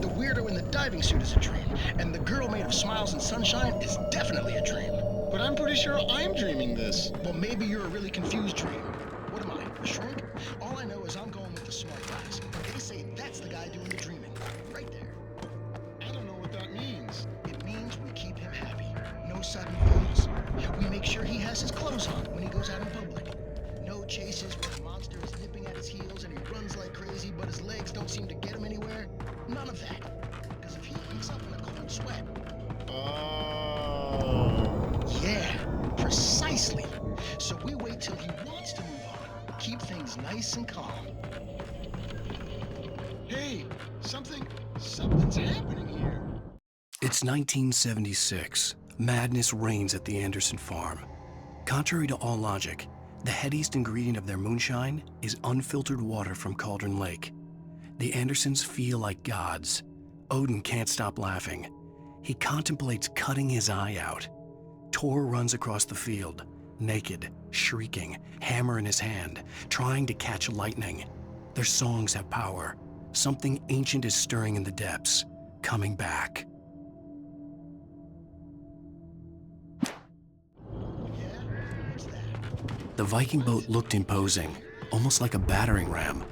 The weirdo in the diving suit is a dream. And the girl made of smiles and sunshine is definitely a dream. But I'm pretty sure I'm dreaming this. Well, maybe you're a really confused dream. What am I, a shrink? All I know is I'm going with the smart guys. They say that's the guy doing the dreaming. Right there. I don't know what that means. It means we keep him happy. No sudden falls. We make sure he has his clothes on when he goes out in public. No chases where the monster is nipping at his heels and he runs like crazy, but his legs don't seem to get him anywhere. None of that. Because if he wakes up in a cold sweat... Oh. Yeah, precisely. So we wait till he wants to move on. Keep things nice and calm. Hey, something's happening here. It's 1976. Madness reigns at the Anderson farm. Contrary to all logic, the headiest ingredient of their moonshine is unfiltered water from Cauldron Lake. The Andersons feel like gods. Odin can't stop laughing. He contemplates cutting his eye out. Tor runs across the field, naked, shrieking, hammer in his hand, trying to catch lightning. Their songs have power. Something ancient is stirring in the depths, coming back. Yeah? What's that? The Viking boat looked imposing, almost like a battering ram.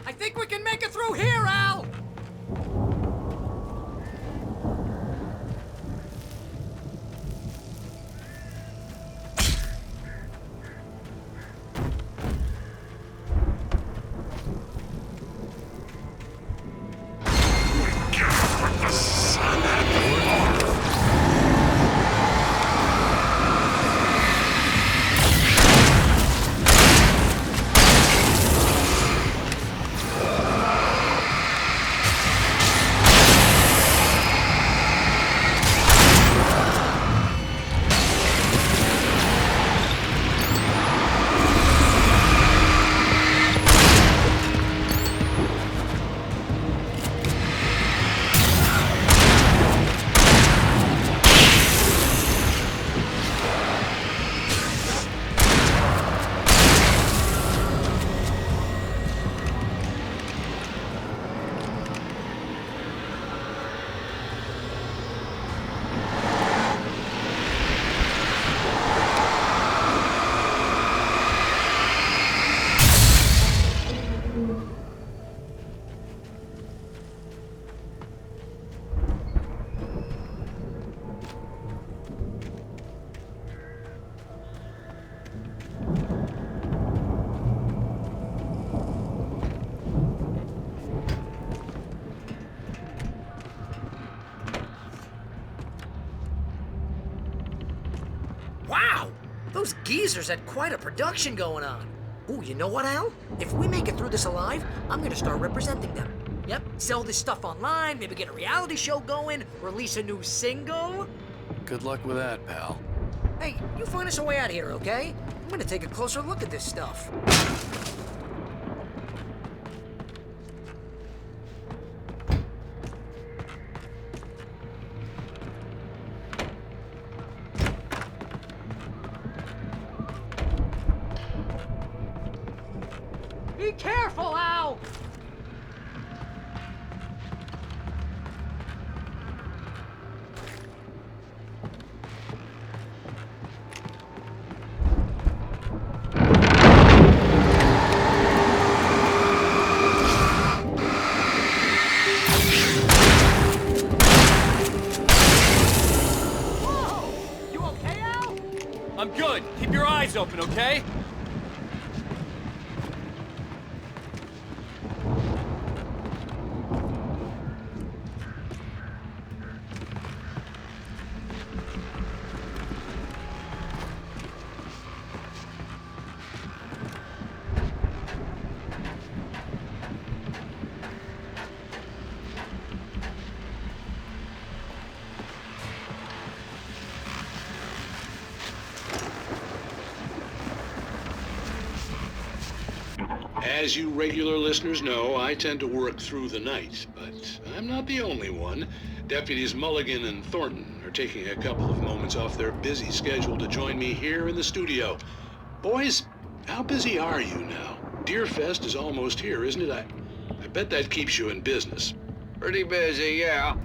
I think we can make it through here, Al! Wow! Those geezers had quite a production going on. Ooh, you know what, Al? If we make it through this alive, I'm gonna start representing them. Yep, sell this stuff online, maybe get a reality show going, release a new single. Good luck with that, pal. Hey, you find us a way out of here, okay? I'm gonna take a closer look at this stuff. Be careful, Al! Whoa! You okay, Al? I'm good. Keep your eyes open, okay? As you regular listeners know, I tend to work through the night, but I'm not the only one. Deputies Mulligan and Thornton are taking a couple of moments off their busy schedule to join me here in the studio. Boys, how busy are you now? Deerfest is almost here, isn't it? I bet that keeps you in business. Pretty busy, yeah.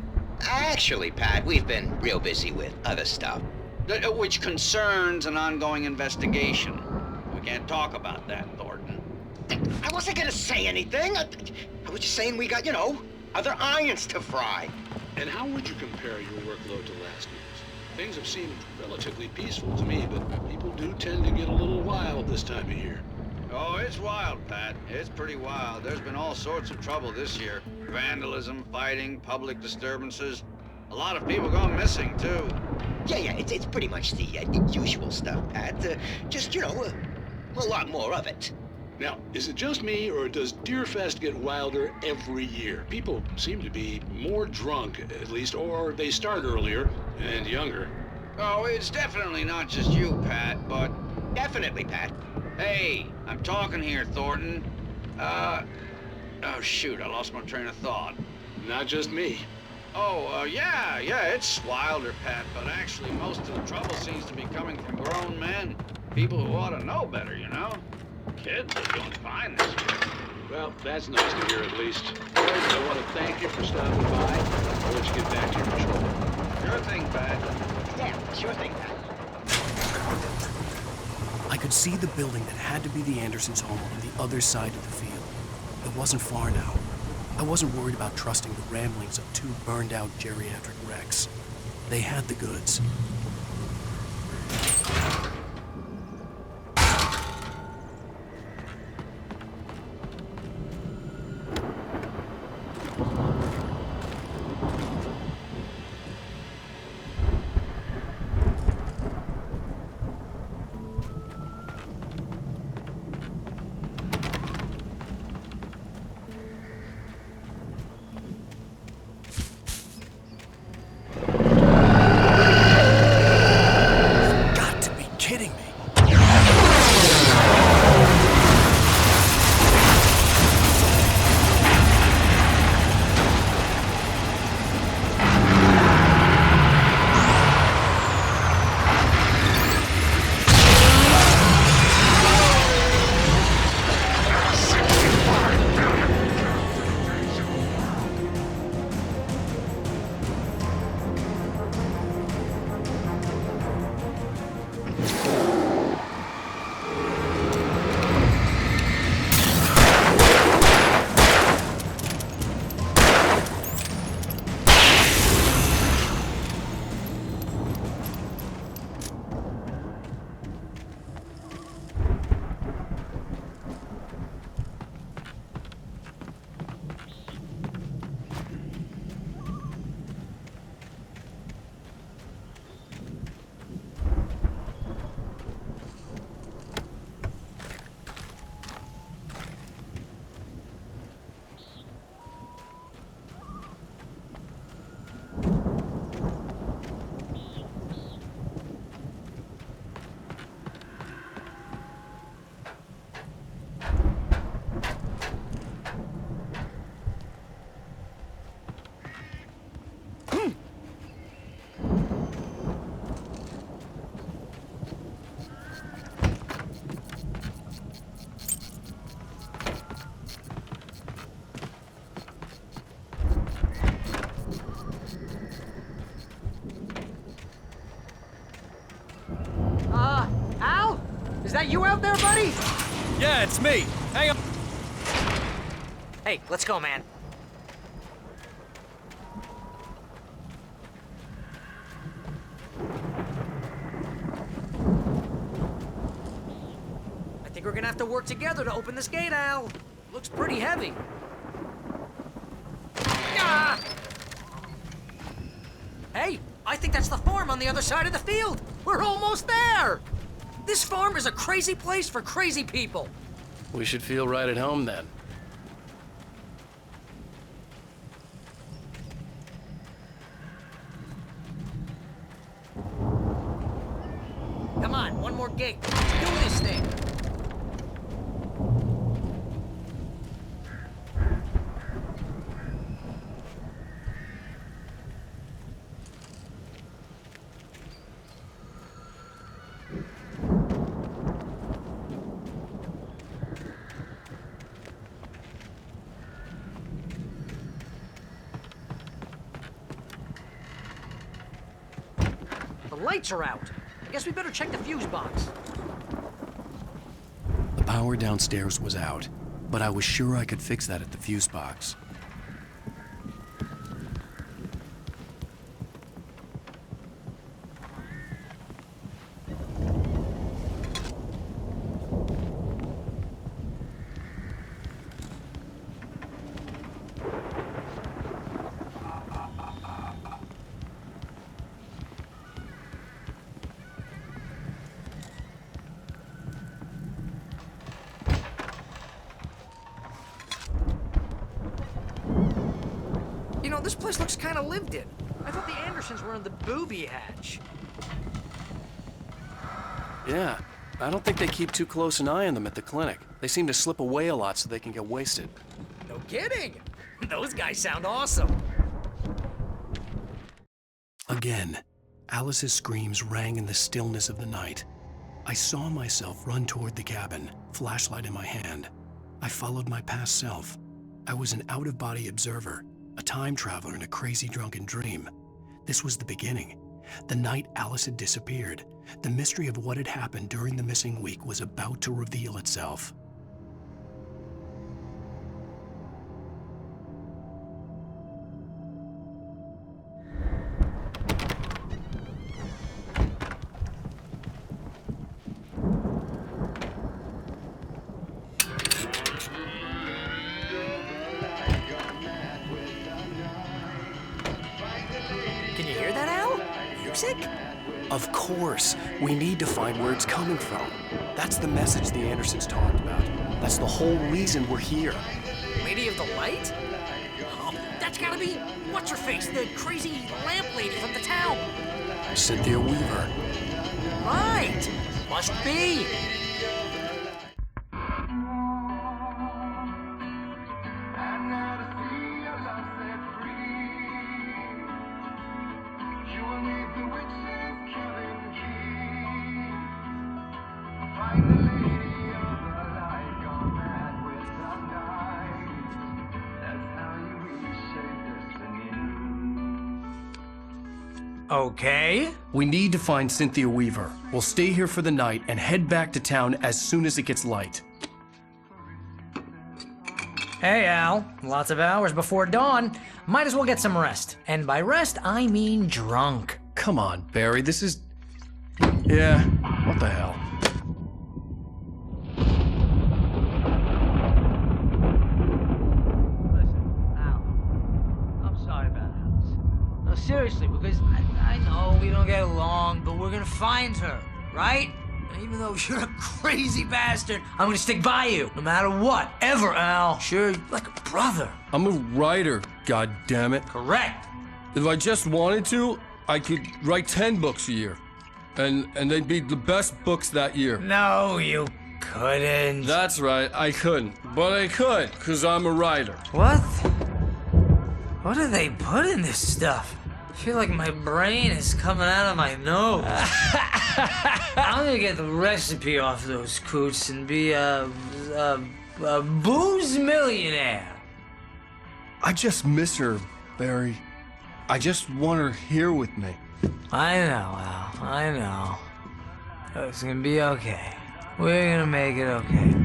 Actually, Pat, we've been real busy with other stuff. Which concerns an ongoing investigation. We can't talk about that, Thornton. I wasn't gonna say anything. I was just saying we got, other irons to fry. And how would you compare your workload to last year's? Things have seemed relatively peaceful to me, but people do tend to get a little wild this time of year. Oh, it's wild, Pat. It's pretty wild. There's been all sorts of trouble this year. Vandalism, fighting, public disturbances. A lot of people gone missing, too. Yeah, it's pretty much the usual stuff, Pat. Just, a lot more of it. Now, is it just me, or does Deerfest get wilder every year? People seem to be more drunk, at least, or they start earlier and younger. Oh, it's definitely not just you, Pat, but... Definitely, Pat. Hey, I'm talking here, Thornton. Oh, shoot, I lost my train of thought. Not just me. Oh, yeah, it's wilder, Pat, but actually most of the trouble seems to be coming from grown men. People who ought to know better, Kids are doing fine this year. Well, that's nice to hear at least. I want to thank you for stopping by. I'll let you get back to your patrol. Sure thing, Pat. Yeah, sure thing, Pat. I could see the building that had to be the Andersons' home on the other side of the field. It wasn't far now. I wasn't worried about trusting the ramblings of two burned-out geriatric wrecks. They had the goods. Al? Is that you out there, buddy? Yeah, it's me. Hang on. Hey, let's go, man. I think we're gonna have to work together to open this gate, Al. Looks pretty heavy. Ah! Hey, I think that's the farm on the other side of the field. We're almost there. This farm is a crazy place for crazy people. We should feel right at home then. Come on, one more gate. Let's do this thing. lights are out. I guess we better check the fuse box. The power downstairs was out, but I was sure I could fix that at the fuse box. You know, this place looks kind of lived in. I thought the Andersons were in the booby hatch. Yeah, I don't think they keep too close an eye on them at the clinic. They seem to slip away a lot so they can get wasted. No kidding. Those guys sound awesome. Again, Alice's screams rang in the stillness of the night. I saw myself run toward the cabin, flashlight in my hand. I followed my past self. I was an out-of-body observer, a time traveler in a crazy drunken dream. This was the beginning. The night Alice had disappeared. The mystery of what had happened during the missing week was about to reveal itself. Can you hear that, Al? Music? Of course, we need to find where it's coming from. That's the message the Andersons talked about. That's the whole reason we're here. Lady of the Light? Oh, that's gotta be what's-her-face, the crazy lamp lady from the town. Cynthia Weaver. Right! Must be. Okay. We need to find Cynthia Weaver. We'll stay here for the night and head back to town as soon as it gets light. Hey, Al. Lots of hours before dawn. Might as well get some rest. And by rest, I mean drunk. Come on, Barry, this is... Yeah, what the hell? No, seriously, because I know we don't get along, but we're gonna find her, right? And even though you're a crazy bastard, I'm gonna stick by you, no matter what, ever, Al. Sure, like a brother. I'm a writer, goddammit. Correct. If I just wanted to, I could write 10 books a year. And they'd be the best books that year. No, you couldn't. That's right, I couldn't. But I could, because I'm a writer. What? What do they put in this stuff? I feel like my brain is coming out of my nose. I'm gonna get the recipe off those coots and be a booze millionaire. I just miss her, Barry. I just want her here with me. I know, Al. I know. It's gonna be okay. We're gonna make it okay.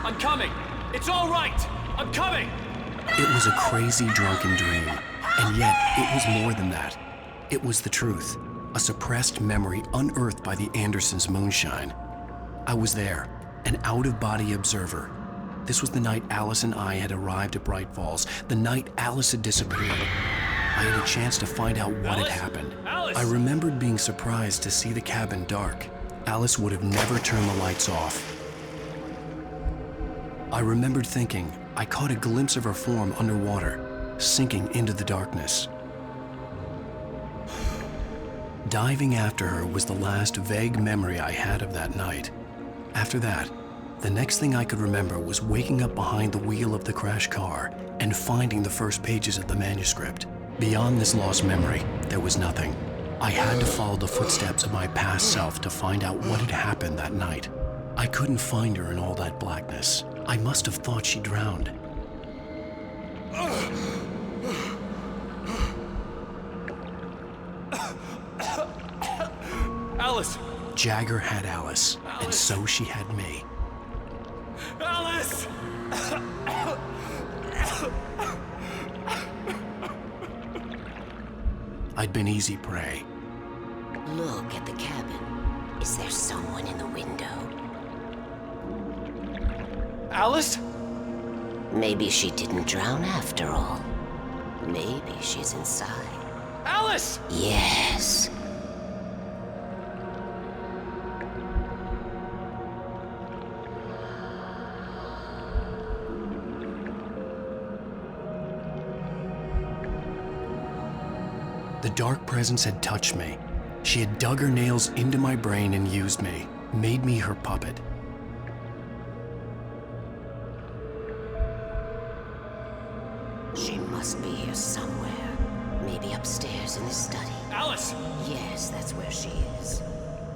I'm coming! It's all right! I'm coming! It was a crazy drunken dream, and yet it was more than that. It was the truth. a suppressed memory unearthed by the Andersons' moonshine. I was there, an out-of-body observer. This was the night Alice and I had arrived at Bright Falls, the night Alice had disappeared. I had a chance to find out what had happened. I remembered being surprised to see the cabin dark. Alice would have never turned the lights off. I remembered thinking I caught a glimpse of her form underwater, sinking into the darkness. Diving after her was the last vague memory I had of that night. After that, the next thing I could remember was waking up behind the wheel of the crashed car and finding the first pages of the manuscript. Beyond this lost memory, there was nothing. I had to follow the footsteps of my past self to find out what had happened that night. I couldn't find her in all that blackness. I must have thought she drowned. Alice! Jagger had Alice, and so she had me. Alice! I'd been easy prey. Look at the cabin. Is there someone in the window? Alice? Maybe she didn't drown after all. Maybe she's inside. Alice! Yes. The dark presence had touched me. She had dug her nails into my brain and used me, made me her puppet. She must be here somewhere. Maybe upstairs in the study. Alice! Yes, that's where she is.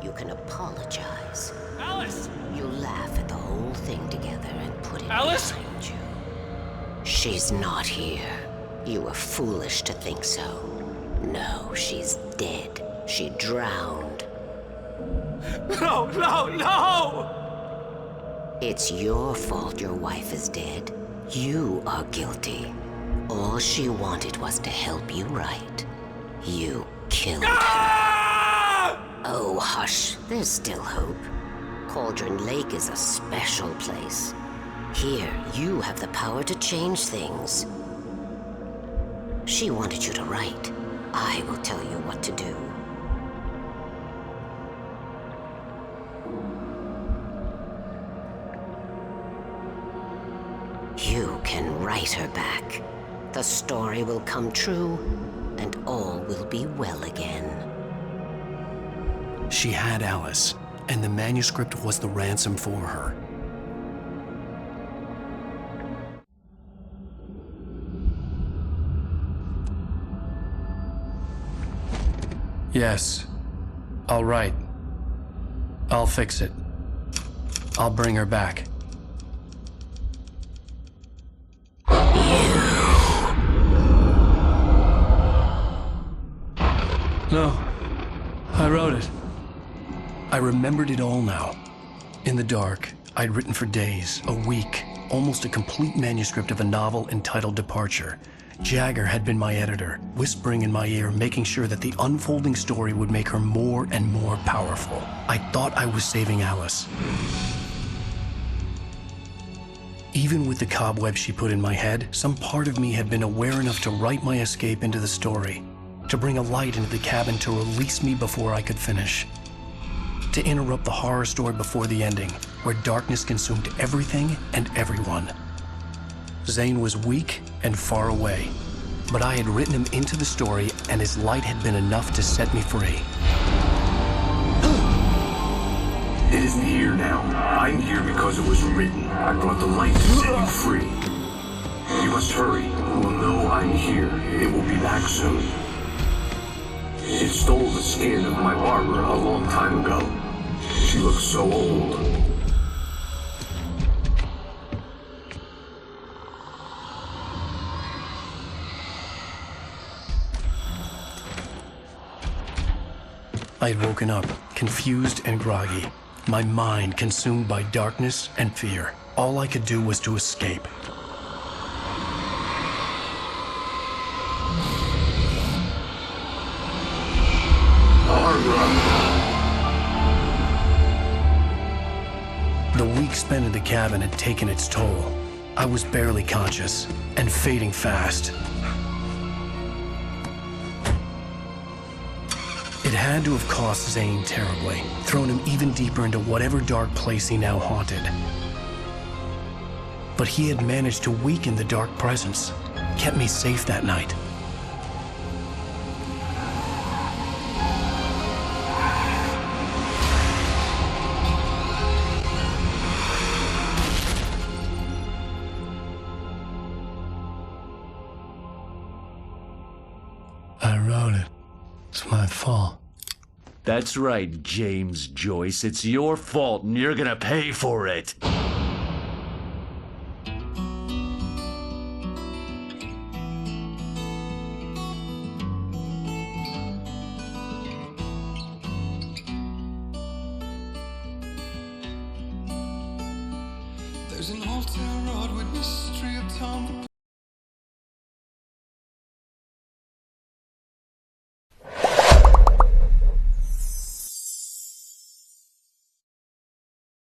You can apologize. Alice! You laugh at the whole thing together and put it Alice! behind you. She's not here. You were foolish to think so. No, she's dead. She drowned. No, no, no! It's your fault your wife is dead. You are guilty. All she wanted was to help you right. You killed her. Oh, hush. There's still hope. Cauldron Lake is a special place. Here, you have the power to change things. She wanted you to write. I will tell you what to do. You can write her back. The story will come true, and all will be well again. She had Alice, and the manuscript was the ransom for her. Yes. I'll write. I'll fix it. I'll bring her back. No. I wrote it. I remembered it all now. In the dark, I'd written for days, a week, almost a complete manuscript of a novel entitled Departure. Jagger had been my editor, whispering in my ear, making sure that the unfolding story would make her more and more powerful. I thought I was saving Alice. Even with the cobwebs she put in my head, some part of me had been aware enough to write my escape into the story, to bring a light into the cabin to release me before I could finish, to interrupt the horror story before the ending, where darkness consumed everything and everyone. Zane was weak and far away, but I had written him into the story, and his light had been enough to set me free. It isn't here now. I'm here because it was written. I brought the light to set you free. You must hurry. It will know I'm here. It will be back soon. It stole the skin of my barber a long time ago. She looks so old. I had woken up, confused and groggy, my mind consumed by darkness and fear. All I could do was to escape. The week spent in the cabin had taken its toll. I was barely conscious, and fading fast. It had to have cost Zane terribly, thrown him even deeper into whatever dark place he now haunted. But he had managed to weaken the dark presence, kept me safe that night. I wrote it. It's my fault. That's right, James Joyce. It's your fault, and you're gonna pay for it. There's an old town road with mystery of Tom.